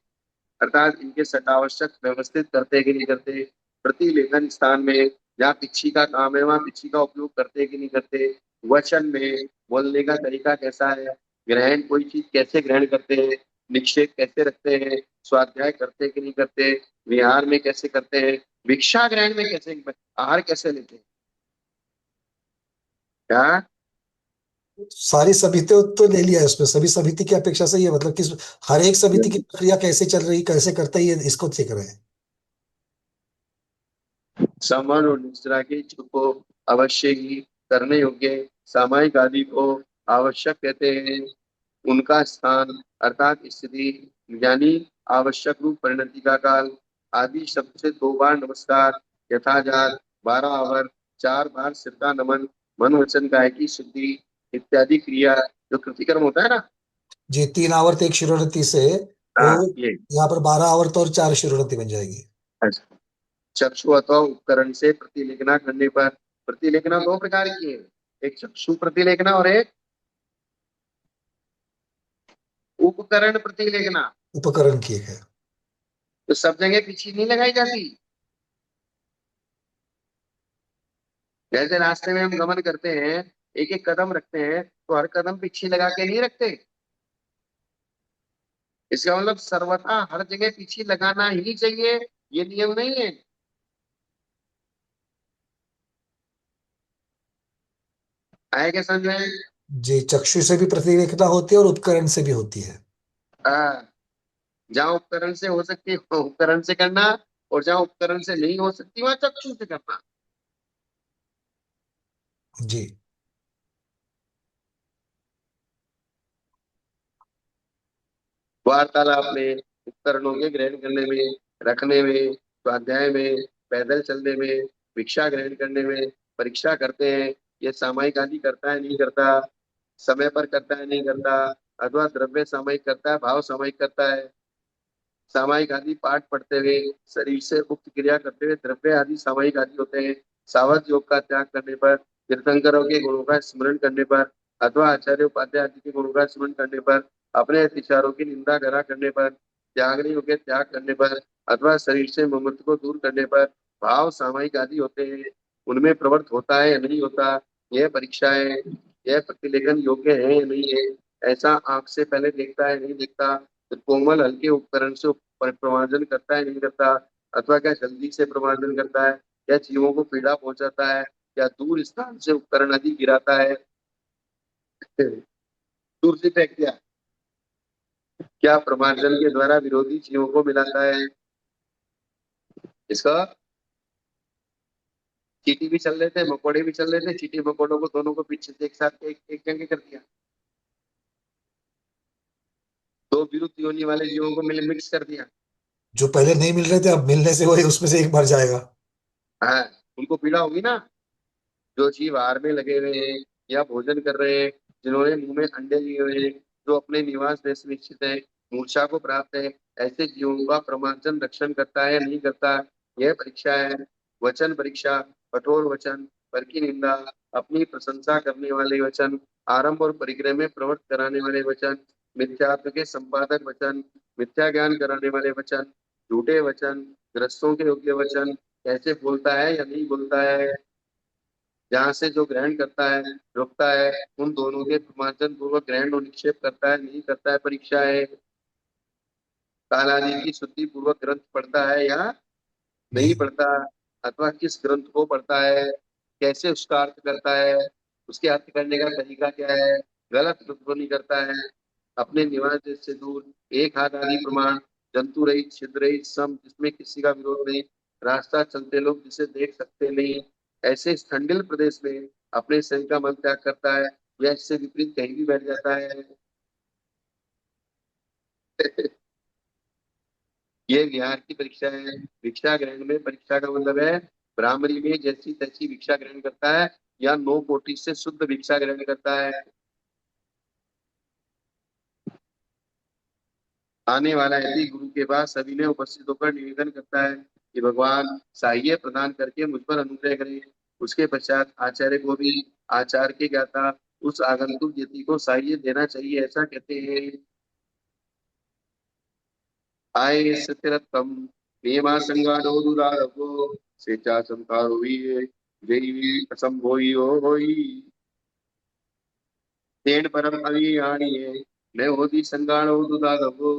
अर्थात इनके सटावश्यक व्यवस्थित करते कि नहीं करते। प्रतिलेखन स्थान में, जहाँ पिच्छी का काम है वहां पिच्छी का उपयोग करते कि नहीं करते। वचन में, बोलने का तरीका कैसा है। ग्रहण, कोई चीज कैसे ग्रहण करते हैं। निक्षेप कैसे रखते हैं, स्वाध्याय करते कि नहीं करते। विहार में कैसे करते हैं, भिक्षा ग्रहण में कैसे, आहार कैसे लेते हैं। क्या? सारी समिति तो ले लिया है, उसमें सभी समिति की अपेक्षा से ये मतलब किस हर एक समिति की प्रक्रिया कैसे चल रही, कैसे करता है, ये इसको चेक रहे हैं। समान और निश्चरा के इच्छुक को अवश्य ही करने योग्य सामायिक आदि को आवश्यक कहते हैं। उनका स्थान अर्थात स्थिति, यानी आवश्यक रूप, परिणति का काल। आदि शब्द से दो बार नमस्कार, यथाजात, 12 आवर, 4 बार सिर का नमन, मन वचन काय की शुद्धि इत्यादि क्रिया, जो कृतिकर्म होता है ना। जी 3 आवर्त एक शिरोमणि से वो हाँ, ये यहाँ पर 12 आवर्त और 4 शिरोमणि बन जाएगी। चक्षु अथवा उपकरण से प्रतिलेखना करने पर, प्रतिलेखना दो प्रकार की है, एक चक्षु प्रतिलेखना और एक उपकरण प्रतिलेखना। उपकरण की है। तो सब जगह पीछे नहीं लगाई जाती। जैसे रास्ते में हम गमन करते हैं, एक एक कदम रखते हैं, तो हर कदम पीछे लगा के नहीं रखते। इसका मतलब सर्वथा हर जगह पीछे लगाना ही चाहिए, ये नियम नहीं है। आए क्या समझ में? जी चक्षु से भी प्रतिरेखता होती है और उपकरण से भी होती है। हाँ, जहाँ उपकरण से हो सकती है वहाँ उपकरण से करना, और जहाँ उपकरण से नहीं हो सकती वहां चक्षु से करना। जी वार्तालाप में, उपकरणों के ग्रहण करने में, रखने में, स्वाध्याय में, पैदल चलने में, भिक्षा ग्रहण करने में, परीक्षा करते हैं ये सामायिक आदि करता है नहीं करता, समय पर करता है नहीं करता, अथवा द्रव्य सामयिक करता है, भाव सामयिक करता है। सामायिक आदि पाठ पढ़ते हुए, शरीर से उक्त क्रिया करते हुए द्रव्य आदि सामायिक आदि होते हैं। सावध योग का त्याग करने पर, तीर्थंकरों के गुणों का स्मरण करने पर, अथवा आचार्य उपाध्याय आदि के गुणों का स्मरण करने पर, अपने अतिचारों की निंदा करा करने पर, त्यागने योग्य त्याग करने पर, अथवा शरीर से ममत्व को दूर करने पर भाव सामायिक आदि होते हैं। उनमें प्रवृत्त होता है या नहीं होता, यह परीक्षा है। यह प्रतिलेखन योग्य है या नहीं है, ऐसा आंख से पहले देखता है नहीं देखता, तो कोमल हल्के उपकरण से प्रमार्जन करता है नहीं करता, अथवा क्या जल्दी से प्रमार्जन करता है, या जीवों को पीड़ा पहुंचाता है, या दूर स्थान से उपकरण आदि गिराता है, दूर से फेंक दिया, क्या प्रमार्जन के द्वारा विरोधी जीवों को मिलाता है। इसका चींटी भी चल रहे थे, मकोड़े भी चल रहे थे, चींटी मकोड़ों को दोनों को पीछे से एक साथ एक एक जगह कर दिया, दो विरुद्ध योनि वाले जीवों को मिले मिक्स कर दिया। जो पहले नहीं मिल रहे थे अब मिलने से वही उसमें से एक मर जाएगा। हाँ, उनको पीड़ा होगी ना, जो जीव आहार में लगे हुए हैं या भोजन कर रहे हैं, जिन्होंने मुंह में अंडे लिए हुए हैं, जो अपने निवास देश में स्थित है, मूर्छा को प्राप्त है, ऐसे जीवों का प्रमार्जन रक्षण करता है या नहीं करता, यह परीक्षा है। वचन परीक्षा, कठोर वचन, पर की निंदा, अपनी प्रशंसा करने वाले वचन, आरंभ और परिग्रह में प्रवृत्त कराने वाले वचन, मिथ्यात्व के संपादक वचन, मिथ्या ज्ञान कराने वाले वचन, झूठे वचन, ग्रस्तों के योग्य वचन, कैसे बोलता है या नहीं बोलता है, जहाँ से जो ग्रहण करता है रोकता है, उन दोनों के प्रमार्जन पूर्वक ग्रहण और निक्षेप करता है नहीं करता है, परीक्षा है। काल आदि की शुद्धि पूर्वक ग्रंथ पढ़ता है या नहीं नहीं। पढ़ता, अथवा किस ग्रंथ को पढ़ता है, कैसे उसका अर्थ करता है, उसके अर्थ करने का तरीका क्या है, गलत अर्थ तो नहीं करता है, अपने निवास देश से दूर, एक हाथ आदि प्रमाण, जंतु रहित, छिद्र रहित, सम, जिसमें किसी का विरोध नहीं, रास्ता चलते लोग जिसे देख सकते नहीं, ऐसे ठंडिल प्रदेश में अपने शरीर का मन त्याग करता है, या इससे विपरीत कहीं भी बैठ जाता है। ये विहार की परीक्षा है। भिक्षा ग्रहण में परीक्षा का मतलब है ब्राह्मणी में जैसी तैसी भिक्षा ग्रहण करता है, या 9 कोटि से शुद्ध भिक्षा ग्रहण करता है। आने वाला यदि गुरु के पास सभी ने उपस्थित होकर निवेदन करता है कि भगवान साह्य प्रदान करके मुझ पर अनुग्रह करें, उसके पश्चात आचार्य को भी आचार के ज्ञाता उस आगंतुक यति को साह्य देना चाहिए, ऐसा कहते हैं। आये सत्यरत्तम नियमा संगाडो दुरारभो सेचा संकारो विये जैवी असंभोई होई तेन परम अभियानिये मैं होती संगाणो दुरारभो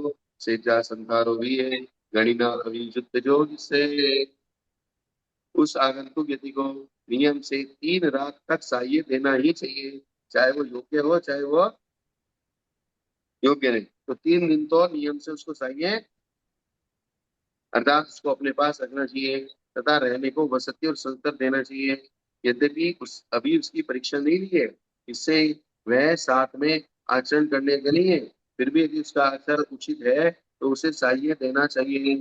सेचा संकारो विये गणिना अभिजुत जोग से। उस आगंतुक यति को नियम से 3 रात तक साह्य देना ही चाहिए, चाहे वो योग्य हो चाहे वो योग्य नहीं, तो 3 दिन तो नियम से उसको साह्य अर्थात उसको अपने पास रखना चाहिए, तथा रहने को वसति और संस्कार देना चाहिए। यद्यपि अभी उसकी परीक्षा नहीं ली है, इससे वह साथ में आचरण करने के लिए, फिर भी यदि उसका आचरण उचित है तो उसे साह्य देना चाहिए।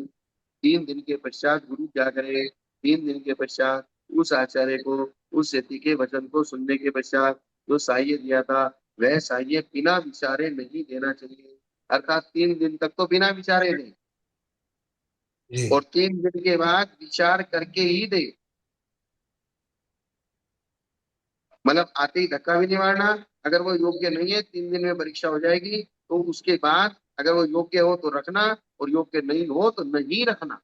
3 दिन के पश्चात गुरु क्या करे, 3 दिन के पश्चात उस आचार्य को उस यति के वचन को सुनने के पश्चात जो साह्य दिया था वह साह्य बिना विचारे नहीं देना चाहिए, अर्थात 3 दिन तक तो बिना विचारे नहीं, जी। और 3 दिन के बाद विचार करके ही दे, मतलब आते ही धक्का भी नहीं मारना। अगर वो योग्य नहीं है 3 दिन में परीक्षा हो जाएगी, तो उसके बाद अगर वो योग्य हो तो रखना, और योग्य नहीं हो तो नहीं रखना।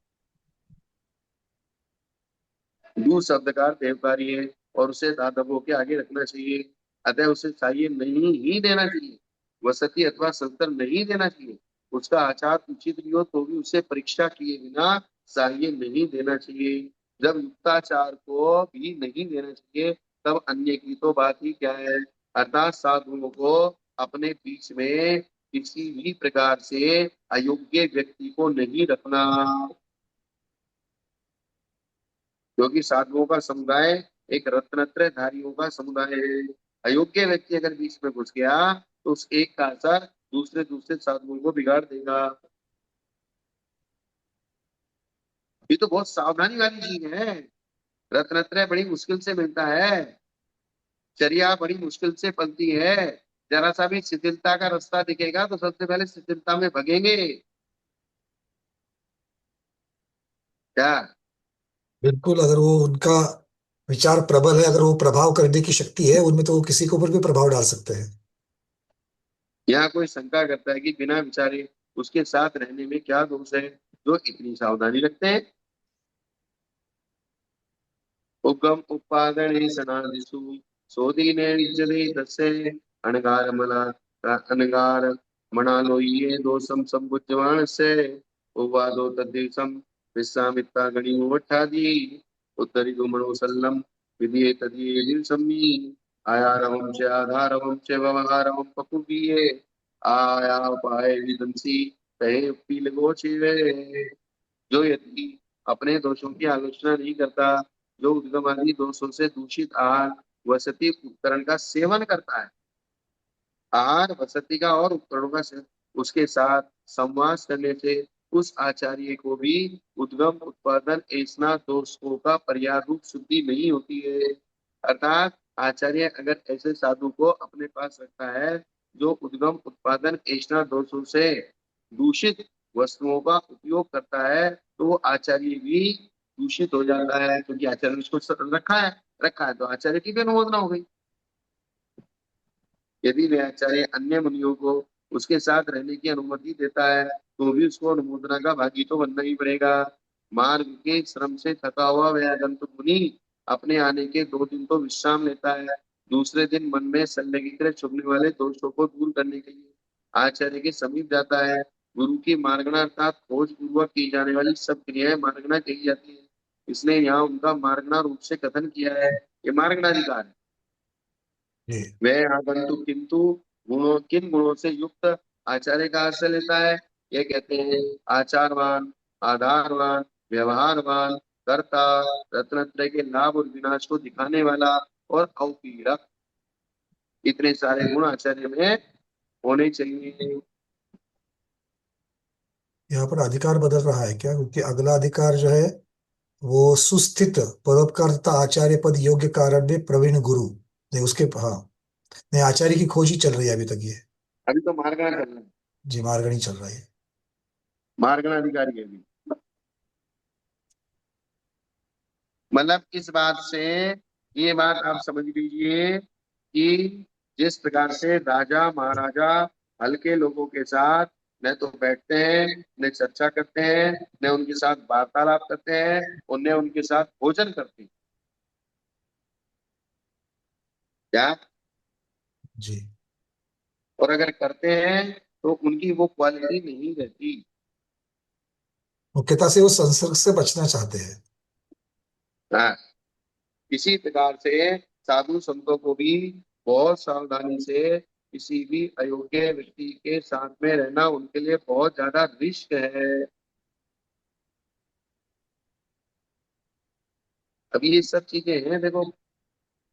दू शब्द का देवकारी है, और उसे दातव्यों के आगे रखना चाहिए, अतः उसे चाहिए नहीं ही देना चाहिए, वसति अथवा संतर नहीं देना चाहिए। उसका आचार उचित भी हो तो भी उसे परीक्षा किए बिना साह्य नहीं देना चाहिए। जब युक्ताचार को भी नहीं देना चाहिए तब अन्य की तो बात ही क्या है, अर्थात साधुओं को अपने बीच में किसी भी प्रकार से अयोग्य व्यक्ति को नहीं रखना, क्योंकि साधुओं का समुदाय एक रत्नत्रय धारियों का समुदाय है। अयोग्य व्यक्ति अगर बीच में घुस गया तो उस एक का असर दूसरे दूसरे साधुओं को बिगाड़ देगा। ये तो बहुत सावधानी वाली चीज है। रत्नत्रय बड़ी मुश्किल से मिलता है, चर्या बड़ी मुश्किल से पलती है, जरा सा भी शिथिलता का रास्ता दिखेगा तो सबसे पहले शिथिलता में भगेंगे, क्या। बिल्कुल, अगर वो उनका विचार प्रबल है, अगर वो प्रभाव करने की शक्ति है उनमें, तो वो किसी के ऊपर भी प्रभाव डाल सकते हैं। यहाँ कोई शंका करता है कि बिना विचारे उसके साथ रहने में क्या दोष है, जो इतनी सावधानी रखते हैं। उगम उपादने सनादिषु सोदीने विद्यते तस्य अणगारमला अणगार मणालोये दोषम संबुध्यमानस्य उवादो तद्देशम विश्वामित्रा गणिमोठादि उत्तरी गुमणोसल्लम विधिये तदीये सम्मी आयारवं च आधारवं च व्यवहारवं पकुबिये आया पाए विदंसी तहे पीलगोचिवे। जो यदि अपने दोषों की आलोचना नहीं करता, जो उद्गम आदि दोषों से दूषित आहार वसति उपकरण का सेवन करता है, आहार वसति का और उपकरणों का सेवन, उसके साथ संवाद करने से उस आचार्य को भी उद्गम उत्पादन ऐसा दोषों का पर्याय रूप शुद्धि नहीं होती है। अर्थात आचार्य अगर ऐसे साधु को अपने पास रखता है जो उद्गम उत्पादन ऐसा दोषों से दूषित वस्तुओं का उपयोग करता है, तो वो आचार्य भी दूषित हो जाता है, क्योंकि आचार्य ने उसको रखा है तो आचार्य की भी अनुमोदना हो गई। यदि वह आचार्य अन्य मुनियों को उसके साथ रहने की अनुमति देता है तो भी उसको अनुमोदना का भागी तो बनना ही पड़ेगा। मार्ग के श्रम से थका हुआ वह आगंतुक मुनि अपने आने के 2 दिन तो विश्राम लेता है, दूसरे दिन मन में सल्ले की तरह चुभने वाले दोषों को दूर करने के लिए आचार्य के समीप जाता है। गुरु की मार्गना अर्थात खोज पूर्वक की जाने वाली सब क्रियाएं मार्गना कही जाती है, इसलिए यहाँ उनका मार्गना रूप से कथन किया है। ये मार्गनाधिकार है। जी। वह आगंतुक किंतु किन गुणों से युक्त आचार्य का आश्रय लेता है, ये कहते हैं आचारवान, आधारवान, व्यवहारवान, कर्ता, रत्नत्रय के लाभ और विनाश को दिखाने वाला और औपीड़क, इतने सारे गुण आचार्य में होने चाहिए। यहाँ पर अधिकार बदल रहा है क्या? क्योंकि अगला अधिकार जो है वो सुस्थित परोपकार तथा आचार्य पद योग्य कारण में प्रवीण गुरु, नहीं उसके, हाँ, नहीं आचार्य की खोज ही चल रही है अभी तक ये। अभी तो मार्गना चल रहा है, जी, मार्गणी चल रही है। मार्गनाधिकारी है अभी। मतलब इस बात से ये बात आप समझ लीजिए कि जिस प्रकार से राजा महाराजा हल्के लोगों के साथ न तो बैठते हैं, न चर्चा करते हैं, न उनके साथ वार्तालाप करते हैं, और न उनके साथ भोजन करते हैं, क्या? जी। और अगर करते हैं तो उनकी वो क्वालिटी नहीं रहती। मुख्यतः से वो संसर्ग से बचना चाहते हैं। हाँ, इसी प्रकार से साधु संतों को भी बहुत सावधानी से किसी भी अयोग्य व्यक्ति के साथ में रहना उनके लिए बहुत ज्यादा रिस्क है। अभी ये सब चीजें हैं, देखो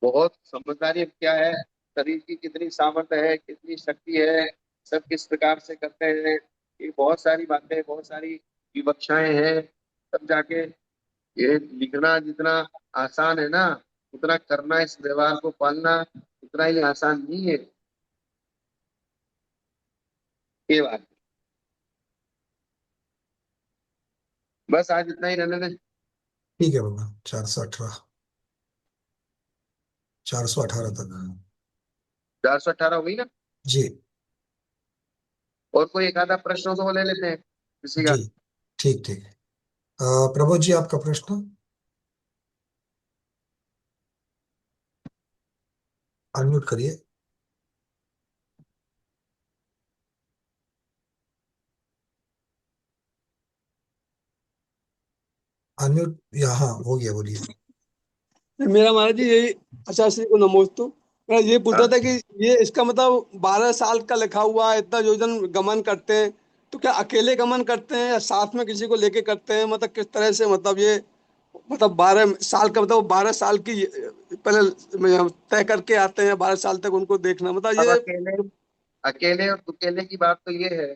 बहुत समझदारी। अब क्या है, शरीर की कितनी सामर्थ्य है, कितनी शक्ति है, सब किस प्रकार से करते हैं, ये बहुत सारी बातें, बहुत सारी विवक्षाएं हैं। तब जाके ये लिखना जितना आसान है ना, उतना करना, इस व्यवहार को पालना उतना ही आसान नहीं है। ये बात, बस आज इतना ही रहने दें। ठीक है बाबा, 418, 418 तक। 418 हो गई ना? जी। और कोई एक आधा प्रश्न तो वो ले लेते हैं किसी जी, का। ठीक ठीक। प्रभु जी, आपका प्रश्न अनम्यूट करिए। अनम्यूट, यहाँ हो गया, बोलिए। मेरा महाराज जी यही, आचार्य श्री को नमोस्तु। मैं ये पूछ रहा हाँ, था कि ये इसका मतलब 12 साल का लिखा हुआ है, इतना योजन गमन करते हैं, तो क्या अकेले गमन करते हैं या साथ में किसी को लेके करते हैं? मतलब किस तरह से, मतलब ये, मतलब 12 साल का मतलब 12 साल की पहले तय करके आते हैं, 12 साल तक उनको देखना, मतलब अब ये। अकेले अकेले और अकेले की बात तो ये है,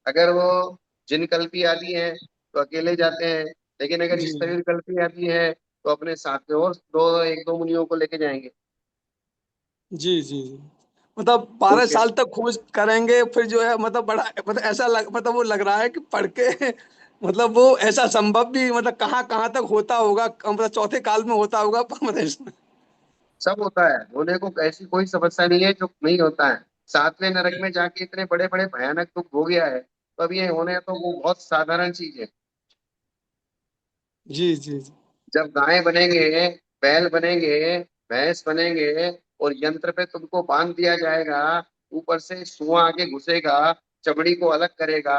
अगर वो जिन कल्पी आदि हैं तो अकेले जाते हैं, लेकिन अगर जी स्तरीय कल्पी आदि है तो अपने साथ में और एक दो मुनियों को लेके जाएंगे। जी जी जी। मतलब तो 12 साल तक खोज करेंगे, फिर जो है मतलब बड़ा, मतलब ऐसा मतलब वो लग रहा है कि पढ़ के मतलब वो ऐसा संभव भी, मतलब कहाँ कहाँ तक होता होगा, मतलब चौथे काल में होता होगा मतलब सब होता है, होने को ऐसी कोई समस्या नहीं है जो नहीं होता है। सातवें नरक में जाके इतने बड़े बड़े भयानक दुख हो गया है, तो अब ये होने तो वो बहुत साधारण चीज है। जी जी जी जब गाय बनेंगे, बैल बनेंगे, भैंस बनेंगे, और यंत्र पे तुमको बांध दिया जाएगा, ऊपर से सुआ आके घुसेगा, चमड़ी को अलग करेगा,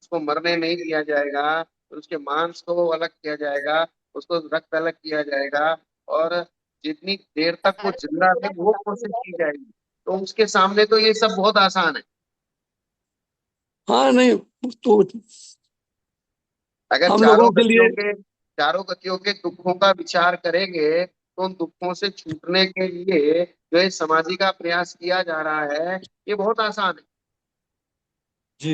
उसको मरने नहीं दिया जाएगा, और उसके मांस को अलग किया जाएगा, उसको रक्त अलग किया जाएगा, और जितनी देर तक वो जिंदा रहे वो कोशिश की जाएगी। तो उसके सामने तो ये सब बहुत आसान है। हाँ नहीं, तो अगर हम लोगों के लिए। चारों गतियों के दुखों का विचार करेंगे तो उन दुखों से छूटने के लिए जो ये समाधि का प्रयास किया जा रहा है, ये बहुत आसान है। जी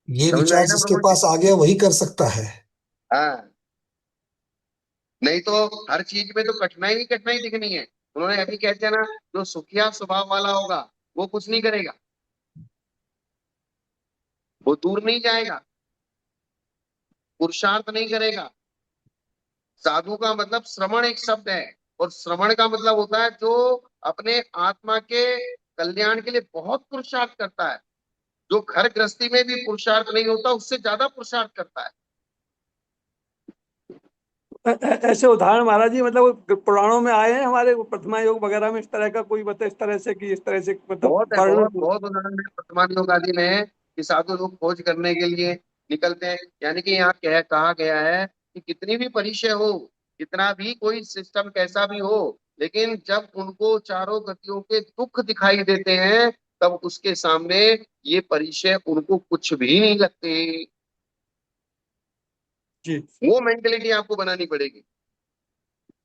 ये समझ में विचार आई ना जिसके प्रभु जी? पास आ गया वही कर सकता है। हाँ, नहीं तो हर चीज में तो कठिनाई ही कठिनाई दिखनी है। उन्होंने अभी कहते हैं ना, जो सुखिया स्वभाव वाला होगा वो कुछ नहीं करेगा, वो दूर नहीं जाएगा, पुरुषार्थ नहीं करेगा। साधु का मतलब श्रवण एक शब्द है, और श्रवण का मतलब होता है जो अपने आत्मा के कल्याण के लिए बहुत पुरुषार्थ करता है। जो घर गृहस्थी में भी पुरुषार्थ नहीं होता उससे ज्यादा पुरुषार्थ करता है। ऐसे उदाहरण महाराज जी, मतलब पुराणों में आए हैं हमारे प्रतिमा योग वगैरह में, इस तरह का कोई बता, इस तरह से कि इस तरह से मतलब बहुत है, बहुत वर्णन। बहुत उदाहरण है वर्तमान योग आदि में कि साधु लोग खोज करने के लिए निकलते हैं। यानी कि यहाँ कहा गया है कि कितनी भी परिचय हो, कितना भी कोई सिस्टम कैसा भी हो, लेकिन जब उनको चारों गतियों के दुख दिखाई देते हैं तब उसके सामने ये परिचय उनको कुछ भी नहीं लगते। जी वो मेंटेलिटी आपको बनानी पड़ेगी। जी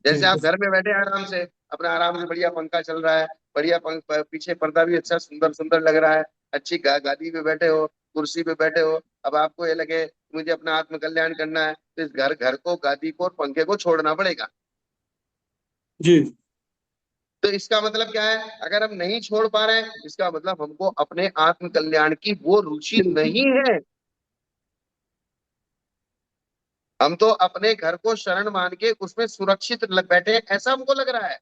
जैसे आप घर में बैठे आराम से, अपना आराम से बढ़िया पंखा चल रहा है, बढ़िया पीछे पर्दा भी अच्छा सुंदर सुंदर लग रहा है, अच्छी गादी पे बैठे हो, कुर्सी पे बैठे हो। अब आपको ये लगे मुझे अपना आत्म कल्याण करना है, तो इस घर घर को, गादी को और पंखे को छोड़ना पड़ेगा। जी तो इसका मतलब क्या है? अगर हम नहीं छोड़ पा रहे हैं, इसका मतलब हमको अपने आत्म कल्याण की वो रुचि नहीं है। हम तो अपने घर को शरण मान के उसमें सुरक्षित बैठे हैं, ऐसा हमको लग रहा है।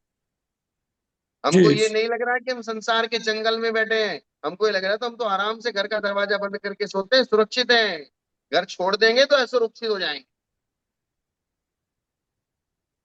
हमको जी ये नहीं लग रहा है कि हम संसार के जंगल में बैठे हैं। हमको ये लग रहा है तो हम तो आराम से घर का दरवाजा बंद करके सोते हैं, सुरक्षित हैं। घर छोड़ देंगे तो असुरक्षित हो जाएंगे।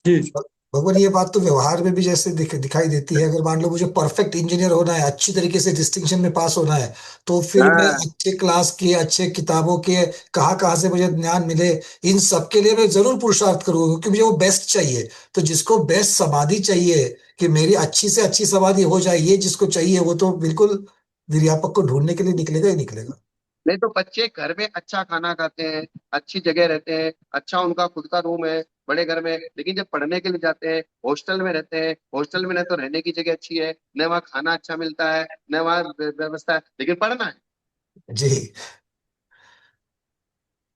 जी भगवान, ये बात तो व्यवहार में भी जैसे दिखाई देती है। अगर मान लो मुझे परफेक्ट इंजीनियर होना है, अच्छी तरीके से डिस्टिंक्शन में पास होना है, तो फिर मैं हाँ, अच्छे क्लास के, अच्छे किताबों के, कहाँ कहाँ से मुझे ज्ञान मिले, इन सब के लिए मैं जरूर पुरुषार्थ करूंगा, क्योंकि मुझे वो बेस्ट चाहिए। तो जिसको बेस्ट समाधि चाहिए कि मेरी अच्छी से अच्छी समाधि हो जाए, ये जिसको चाहिए वो तो बिल्कुल निर्यापक को ढूंढने के लिए निकलेगा ही निकलेगा। नहीं तो बच्चे घर में अच्छा खाना खाते हैं, अच्छी जगह रहते हैं, अच्छा उनका खुद का रूम है बड़े घर में, लेकिन जब पढ़ने के लिए जाते हैं, हॉस्टल में रहते हैं, हॉस्टल में न तो रहने की जगह अच्छी है, न वहाँ खाना अच्छा मिलता है, न वहाँ व्यवस्था है, लेकिन पढ़ना है। जी।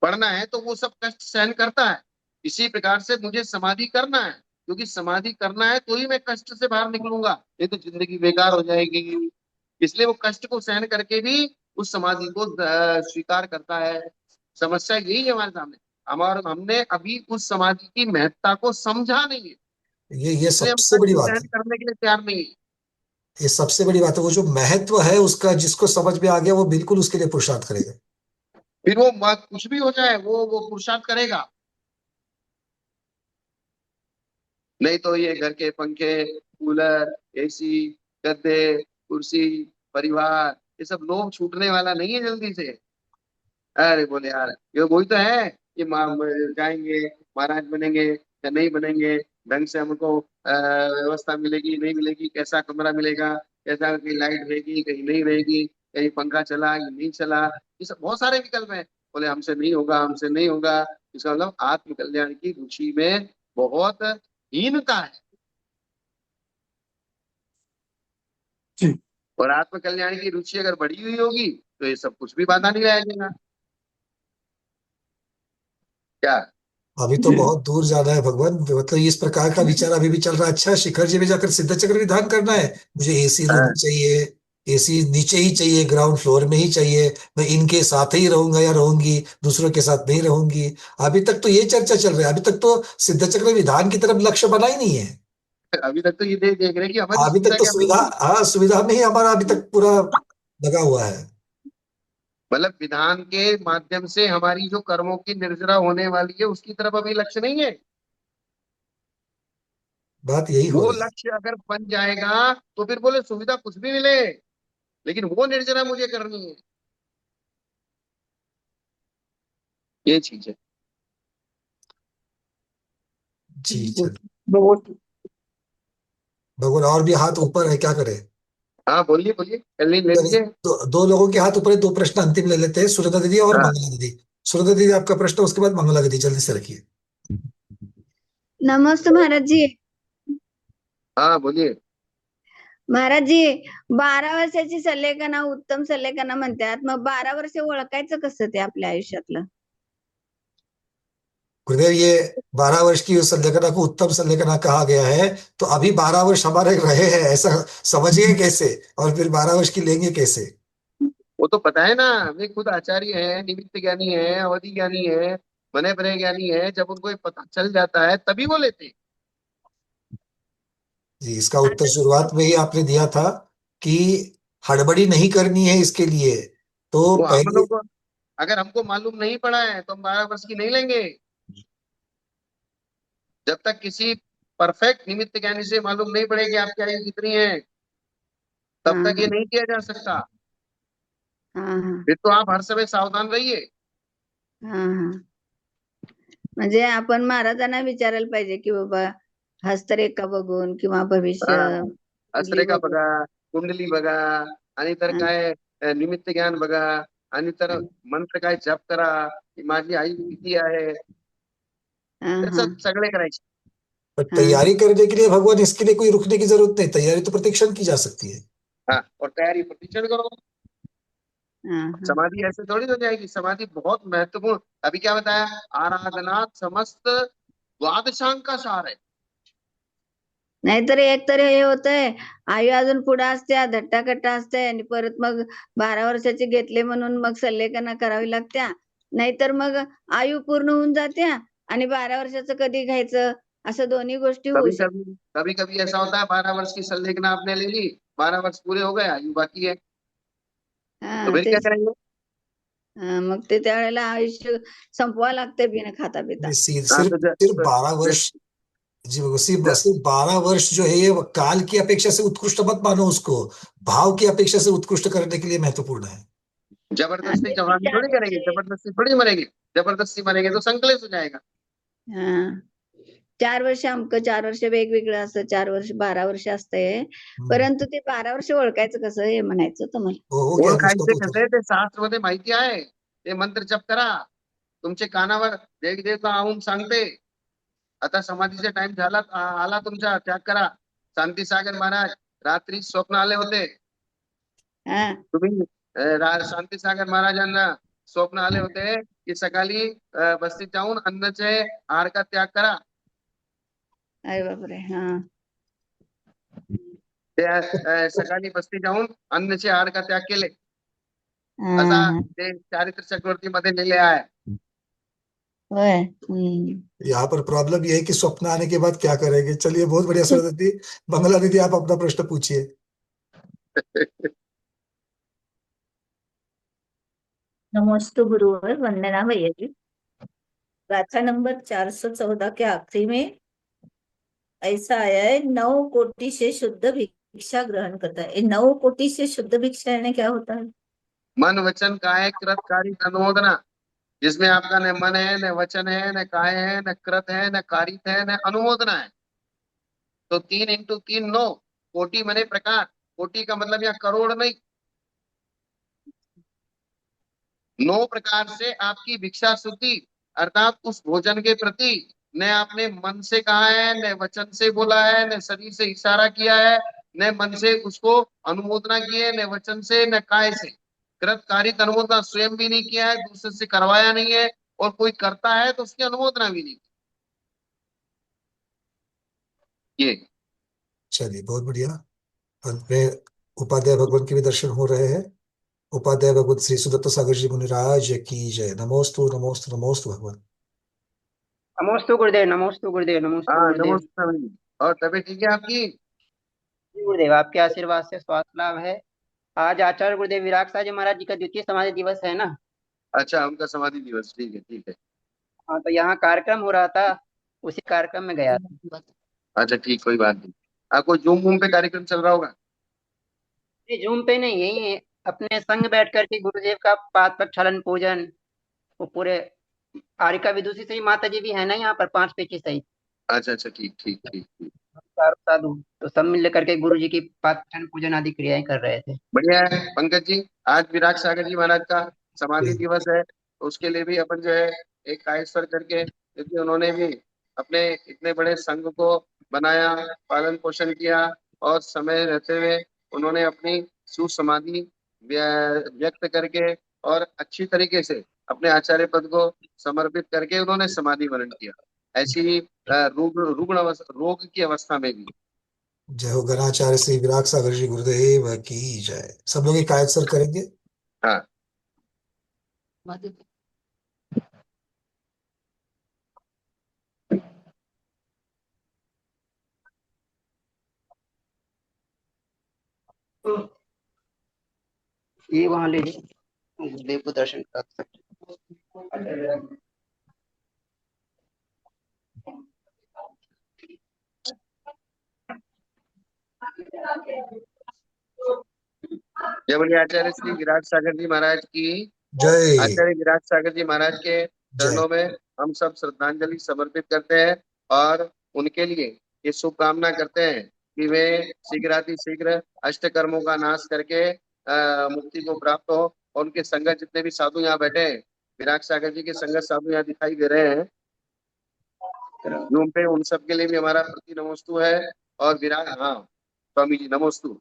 पढ़ना है तो वो सब कष्ट सहन करता है। इसी प्रकार से मुझे समाधि करना है, क्योंकि समाधि करना है तो ही मैं कष्ट से बाहर निकलूंगा, नहीं तो जिंदगी बेकार हो जाएगी। इसलिए वो कष्ट को सहन करके भी उस समाधि को स्वीकार करता है। समस्या यही है हमारे सामने। हमारे हमने अभी उस समाधि की महत्ता को समझा नहीं है, ये इसलिए हम सबसे बड़ी कष्ट बात सहन है। करने के लिए तैयार नहीं है। ये सबसे बड़ी बात है, वो जो महत्व है उसका जिसको समझ में आ गया वो बिल्कुल उसके लिए पुरुषार्थ करेगा। फिर वो कुछ भी हो जाए वो पुरुषार्थ करेगा। नहीं तो ये घर के पंखे, कूलर, एसी, गद्दे, कुर्सी, परिवार, ये सब लोग छूटने वाला नहीं है जल्दी से। अरे बोले यार, ये वही तो है कि जाएंगे, महाराज बनेंगे या नहीं बनेंगे, ढंग से हमको व्यवस्था मिलेगी नहीं मिलेगी, कैसा कमरा मिलेगा, कैसा, कहीं लाइट रहेगी कहीं नहीं रहेगी, कहीं पंखा चला या नहीं चला, ये सब बहुत सारे विकल्प हैं। बोले हमसे नहीं होगा, हमसे नहीं होगा। इसका मतलब आत्म कल्याण की रुचि में बहुत हीनता है। जी और आत्म कल्याण की रुचि अगर बढ़ी हुई होगी तो ये सब कुछ भी बाधा नहीं रहेगा। क्या? अभी तो जी बहुत दूर जाना है भगवान, मतलब इस प्रकार का विचार अभी भी चल रहा है। अच्छा, शिखर जी में जाकर सिद्ध चक्र विधान करना है, मुझे एसी रूम हाँ, चाहिए, एसी नीचे ही चाहिए, ग्राउंड फ्लोर में ही चाहिए, मैं इनके साथ ही रहूंगा या रहूंगी, दूसरों के साथ नहीं रहूंगी। अभी तक तो ये चर्चा चल रही है, अभी तक तो सिद्ध चक्र विधान की तरफ लक्ष्य बना ही नहीं है। अभी तक तो ये देख रहे हैं कि हमारी अभी तक सुविधा तो क्या सुविधा, मिलेगी। हाँ सुविधा में ही हमारा अभी तक पूरा लगा हुआ है। मतलब विधान के माध्यम से हमारी जो कर्मों की निर्जरा होने वाली है उसकी तरफ अभी लक्ष्य नहीं है। बात यही हो वो रही है। लक्ष्य अगर बन जाएगा तो फिर बोले सुविधा कुछ भी मिले, लेकिन वो निर्जरा मुझे करनी है। ये चीज है। जी चल। बहुत भगवान और भी हाथ ऊपर है, क्या करे? हाँ बोलिए बोलिए, जल्दी ले चलिए, लीजिए। दो लोगों के हाथ ऊपर है, दो प्रश्न अंतिम ले लेते हैं, सुरेंद्र दीदी और हाँ मंगला दीदी। सुरेंद्र दीदी आपका प्रश्न, उसके बाद मंगला दीदी, जल्दी से रखिए। नमस्ते महाराज जी. हाँ बोलिए। महाराज जी, 12 वर्षाची सल्लेखना उत्तम सल्लेखना म्हणतात. मग 12 वर्ष ओळखायचं कसं ते आपल्या आयुष्यातलं? गुरुदेव, ये 12 वर्ष की उस संलेखना को उत्तम संलेखना कहा गया है, तो अभी 12 वर्ष हमारे रहे हैं ऐसा समझिए कैसे, और फिर 12 वर्ष की लेंगे कैसे? वो तो पता है ना, वे खुद आचार्य है, निमित्त ज्ञानी है, अवधि ज्ञानी है, बने बने ज्ञानी है। जब उनको ये पता चल जाता है तभी वो लेते हैं। जी, इसका उत्तर आता शुरुआत में ही आपने दिया था कि हड़बड़ी नहीं करनी है इसके लिए, तो वो हम पहले। लोग को, अगर हमको मालूम नहीं पड़ा है तो हम 12 वर्ष की नहीं लेंगे। जब तक किसी परफेक्ट निमित्त ज्ञानी से मालूम नहीं पड़ेगी आपकी आयु कितनी है, तब तक ये हाँ नहीं किया जा सकता। हाँ हाँ फिर तो आप हर समय सावधान रहिए। हाँ हाँ. म्हणजे आपण महाराजांना विचारायला पाहिजे की बाबा हस्तरेखा बघून किंवा भविष्य हा, कुंडली हस्तरेखा बघून. बघा, कुंडली बघा, आणि तर हा काय निमित्त ज्ञान बघा, आणि तर मंत्र काय जप करा की माझी आयु किती आहे, हा त्याचं सगळे करायचे। पर हाँ तैयारी करने के लिए भगवान, इसके लिए कोई रुकने की जरूरत नहीं, तैयारी तो प्रतिक्षण की जा सकती है। हाँ, और तैयारी प्रतिक्षण करो। हाँ समाधि ऐसे थोड़ी हो जाएगी, समाधि बहुत महत्वपूर्ण। अभी क्या बताया, आराधना समस्त द्वादशांग का सार है। नाहीतर एक तर हे होतंय, आयु अजून पुढे असते, धट्टाकट्टा असते आणि परत मग 12 वर्षाचे घेतले म्हणून मग सल्लेखना करावी लागत्या. नाहीतर मग आयु पूर्ण होऊन जात्या आणि 12 वर्षाचं कधी घ्यायचं, असं दोन्ही गोष्टी होऊ कभी शकतात. कभी कभी कभी ऐसा होता है, 12 वर्ष की संलेखना आपने ले ली, 12 वर्ष पूरे हो गए, आयु बाकी है, तो हा फिर क्या तेच. करेंगे? मग ते त्यावेळेला आयुष्य संपवा लागते बिना खाता पिता. हाँ सिर्फ तो सिर्फ 12 वर्ष। जी बिल्कुल, सिर्फ ज- सिर्फ 12 वर्ष जो है ये काल की अपेक्षा से उत्कृष्ट मत मानो उसको, भाव की अपेक्षा से उत्कृष्ट करने के लिए महत्वपूर्ण है। जबरदस्ती तेच की जवानी थोड़ी 4 वर्ष. करेंगे, जबरदस्ती थोड़ी मरेंगे। जबरदस्ती मरेंगे तो संकलेश हो जाएगा। हा 4 वर्ष अमकं, 4 वर्ष वेगवेगळं असं, 4 वर्ष 12 वर्ष असतंय. परंतु ते 12 वर्ष ओळखायचं कसं हे म्हणायचं होतं मला. वो हो गया अभी उसका ओळखायचे तो उत्तर। कसे, ते शास्त्रामध्ये माहिती आहे। ते मंत्र जप करा, तुमचे कानावर देव देवता आहून सांगते, आता समाधीचा टाइम झाला, आला तुमचा, त्याग करा। शांतीसागर महाराज रात्री स्वप्न आले होते, हा तुम्ही शांतीसागर महाराजांना स्वप्न आले होते की सकाळी बस्तीत जाऊन अन्नाचे आहार का त्याग करा। अरे बापरे. हा त्या सकाळी बस्ती जाऊन अन्नाचे आहार का त्याग केले, हा असा हा. ते चारित्र चक्रवर्ती मध्ये लिहिले आहे। होय. हम्म. यहाँ पर प्रॉब्लम ये है कि स्वप्न आने के बाद क्या करेंगे। चलिए, बहुत बढ़िया सुरेंद्र दीदी। मंगला दीदी, आप अपना प्रश्न पूछिए। नमोस्तु गुरुवर, वंदना भैया जी। गाथा नंबर 414 के आखिरी में ऐसा आया है, 9 कोटि से शुद्ध भिक्षा ग्रहण करता है। 9 कोटि से शुद्ध भिक्षा यानी क्या होता है? मन वचन काय कृत कार्य अनुमोदना, जिसमें आपका न मन है, न वचन है, न काय है, न कृत है, न कारित है, न अनुमोदना है। तो 3 × 3 9 कोटि मने प्रकार। कोटि का मतलब यहाँ करोड़ नहीं, 9 प्रकार से आपकी भिक्षा शुद्धि, अर्थात उस भोजन के प्रति न आपने मन से कहा है, न वचन से बोला है, न शरीर से इशारा किया है, न मन से उसको अनुमोदना की है, न वचन से, न काय से। कृत कारित अनुमोदना स्वयं भी नहीं किया है, दूसरे से करवाया नहीं है, और कोई करता है तो उसकी अनुमोदना भी नहीं की। ये चलिए, बहुत बढ़िया। अंत में उपाध्याय भगवान के भी दर्शन हो रहे हैं। उपाध्याय भगवत श्री सुदत्त सागर जी मुनिराज की जय। नमोस्तु नमोस्तु नमोस्तु भगवान। नमोस्तु गुरुदेव, नमोस्तु गुरुदेव, नमोस्तु हाँ गुरुदेव। नमस्कार भाई। और तबीयत ठीक है आपकी? जी गुरुदेव, आपके आशीर्वाद से स्वास्थ्य लाभ है। आज आचार्य गुरुदेव विराग साहब जी महाराज जी का द्वितीय समाधि दिवस है ना। अच्छा, उनका समाधि दिवस, ठीक है ठीक है। हाँ, तो यहाँ कार्यक्रम हो रहा था, उसी कार्यक्रम में गया था। अच्छा ठीक, कोई बात नहीं। आपको जूम वूम पे कार्यक्रम चल रहा होगा? ये जूम पे नहीं, यही है, अपने संग बैठ करके गुरुदेव का पाद प्रक्षालन पूजन, वो पूरे आरिका विदुषी सही, माता जी भी है ना यहाँ पर, 5 पेची सही। अच्छा अच्छा, ठीक ठीक ठीक ठीक। चार साधु तो सब मिल करके गुरु जी की पाचन पूजन आदि क्रियाएं कर रहे थे। बढ़िया है पंकज जी। आज विराट सागर जी महाराज का समाधि जी दिवस है, तो उसके लिए भी अपन जो है एक कायस्वर करके, क्योंकि उन्होंने भी अपने इतने बड़े संघ को बनाया, पालन पोषण किया, और समय रहते हुए उन्होंने अपनी सुसमाधि व्यक्त करके और अच्छी तरीके से अपने आचार्य पद को समर्पित करके उन्होंने समाधि वरण किया। ऐसी ही रोग की अवस्था में भी। जय हो गणाचार्य श्री विराग सागर जी गुरुदेव की जय। सब लोग एक आयत सर करेंगे। हाँ। ये वहां ले जाओ, गुरुदेव को दर्शन कर सकते। जय बोलिए आचार्य श्री विराट सागर जी महाराज की। जय आचार्य विराट सागर जी महाराज के जय। चरणों में हम सब श्रद्धांजलि समर्पित करते हैं, और उनके लिए ये शुभकामना करते हैं कि वे शीघ्र अष्ट कर्मों का नाश करके मुक्ति को प्राप्त हो। और उनके संगत जितने भी साधु यहाँ बैठे हैं, विराट सागर जी के संगत साधु यहाँ दिखाई दे रहे हैं, यूं पे उन सब के लिए भी हमारा प्रति नमोस्तु है। और विराट, हाँ, स्वामी जी नमोस्तु।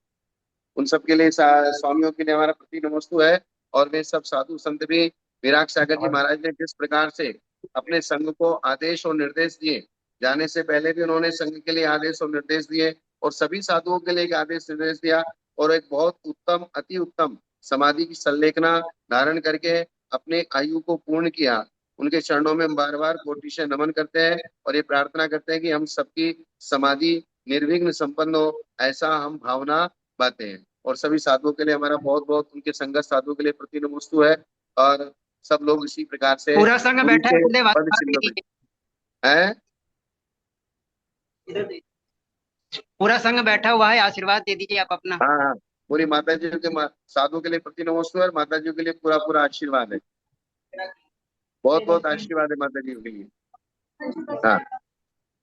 उन सब के लिए स्वामियों के लिए हमारा प्रति नमस्तु है। और वे सब साधु संत भी विराट सागर जी महाराज ने जिस प्रकार से अपने संघ को आदेश और निर्देश दिए, जाने से पहले भी उन्होंने संघ के लिए आदेश और निर्देश दिए, और सभी साधुओं के लिए एक आदेश निर्देश दिया, और एक बहुत उत्तम अति उत्तम समाधि की संलेखना धारण करके अपने आयु को पूर्ण किया। उनके चरणों में हम बार बार कोटि से नमन करते हैं, और ये प्रार्थना करते हैं कि हम सबकी समाधि निर्विघ्न संपन्न हो, ऐसा हम भावना बातें हैं। और सभी साधुओं के लिए हमारा बहुत बहुत, उनके संगत साधुओं के लिए प्रति नमस्तु है। और सब लोग इसी प्रकार से पूरा संघ गुरु बैठा है, के गुरुदेव पद आशीर्वाद दे चिन्ह में दीजिए। है। इधर देखिए। पूरा संघ बैठा हुआ है, आशीर्वाद दे दीजिए आप अपना। हाँ हाँ, पूरी माता जी के साधुओं के लिए प्रति नमस्तु है, और माता जी के लिए पूरा पूरा आशीर्वाद है। बहुत बहुत आशीर्वाद है माता जी के लिए। हाँ,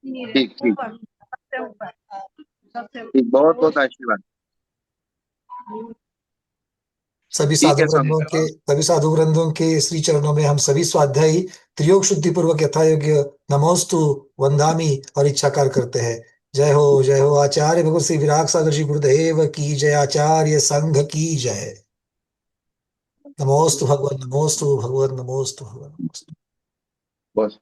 ठीक ठीक ठीक, बहुत बहुत आशीर्वाद। सभी ठीक साधु है स्वामी वृंदों जी। के सभी साधु वृंदों के श्री चरणों में हम सभी स्वाध्यायी त्रियोग शुद्धि पूर्वक यथायोग्य नमोस्तु वंदामी और इच्छाकार करते हैं। जय हो आचार्य भगवत श्री विराग सागर जी गुरुदेव की जय। आचार्य संघ की जय। नमोस्तु भगवान, नमोस्तु भगवान, नमोस्तु भगवान, नमोस्तु। बस।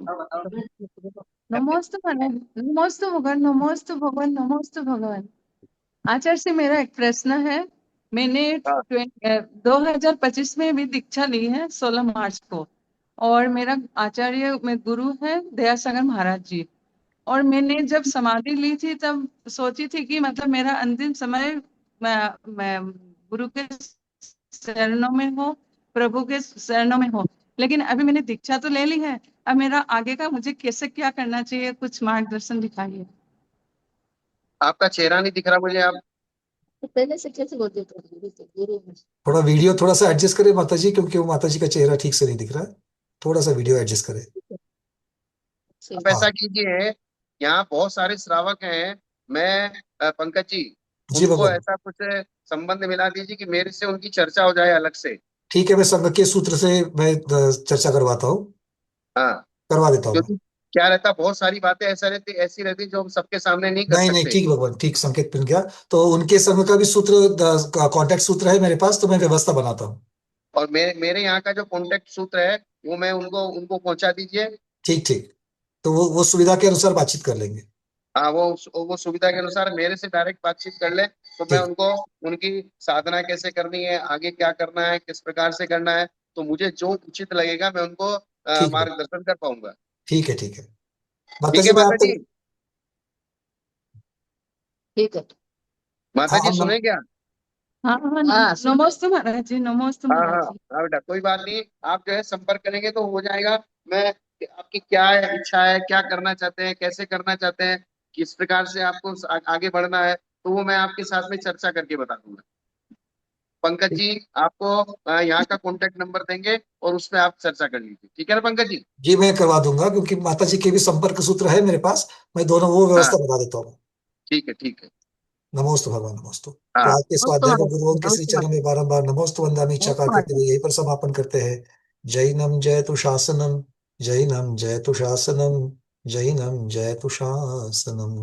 नमोस्तु भगवान, नमोस्तु भगवान, नमोस्तु भगवान, नमोस्तु भगवान। आचार्य से मेरा एक प्रश्न है। मैंने हाँ 2025 में भी दीक्षा ली है 16 मार्च को, और मेरा आचार्य में गुरु है दयासागर महाराज जी। और मैंने जब समाधि ली थी तब सोची थी कि मतलब मेरा अंतिम समय मैं गुरु के चरणों में हो, प्रभु के चरणों में हो। लेकिन अभी मैंने दीक्षा तो ले ली है, अब मेरा आगे का मुझे कैसे क्या करना चाहिए, कुछ मार्गदर्शन दिखाइए। आपका चेहरा नहीं दिख रहा मुझे, आप पहले से कैसे बोलते थे? थोड़ा वीडियो थोड़ा सा एडजस्ट करें माता जी, क्योंकि वो माता जी का चेहरा ठीक से नहीं दिख रहा है। थोड़ा सा वीडियो एडजस्ट करें। आप हाँ ऐसा कीजिए, यहाँ बहुत सारे श्रावक हैं। मैं पंकज जी, जी उनको भगवान। ऐसा कुछ संबंध मिला दीजिए कि मेरे से उनकी चर्चा हो जाए अलग से। ठीक है, मैं संघ के सूत्र से मैं चर्चा करवाता हूँ, हाँ, करवा देता हूँ मैं। क्योंकि क्या रहता, बहुत सारी बातें ऐसी रहती जो हम सबके सामने नहीं कर नहीं नहीं, सकते। ठीक भगवान, ठीक संकेत मिल गया। तो उनके संघ का भी सूत्र, कांटेक्ट सूत्र है मेरे पास, तो मैं व्यवस्था बनाता हूँ। और मेरे यहाँ का जो कॉन्टेक्ट सूत्र है, वो मैं उनको उनको पहुंचा दीजिए। ठीक ठीक, तो वो सुविधा के अनुसार बातचीत कर लेंगे। हाँ, वो सुविधा के अनुसार मेरे से डायरेक्ट बातचीत कर ले, तो मैं ठीक। उनको उनकी साधना कैसे करनी है, आगे क्या करना है, किस प्रकार से करना है, तो मुझे जो उचित लगेगा मैं उनको ठीक है, मार्गदर्शन कर पाऊंगा। ठीक है, ठीक है। माता ठीक जी है मैं माता आप जी। तक। ठीक है। माता हाँ जी हम सुने क्या? हाँ हाँ, नमोस्तु महाराज जी, नमोस्तु हाँ हाँ महाराज जी। हाँ बेटा, कोई बात नहीं, आप जो है संपर्क करेंगे तो हो जाएगा। मैं, आपकी क्या है इच्छा है, क्या करना चाहते हैं, कैसे करना चाहते हैं, किस प्रकार से आपको आगे बढ़ना है, तो वो मैं आपके साथ में चर्चा करके बता दूंगा। पंकज जी आपको यहाँ का कॉन्टेक्ट नंबर देंगे और उस पर आप चर्चा कर लीजिए, ठीक है ना पंकज जी? जी मैं करवा दूंगा, क्योंकि माता जी के भी संपर्क सूत्र है मेरे पास, मैं दोनों वो हाँ व्यवस्था बता देता हूँ। ठीक है, ठीक है। नमोस्तु भगवान, नमोस्तु। तो हाँ आज के नमोस्तु स्वाध्याय को महाराज, गुरुओं के श्री नमस्ते चरण में बारंबार नमोस्तु वंदामि चकार महाराज। करते हुए यहीं पर समापन करते हैं। जैनम जयतु शासनम, जैनम जयतु शासनम, जैनम जयतु शासनम।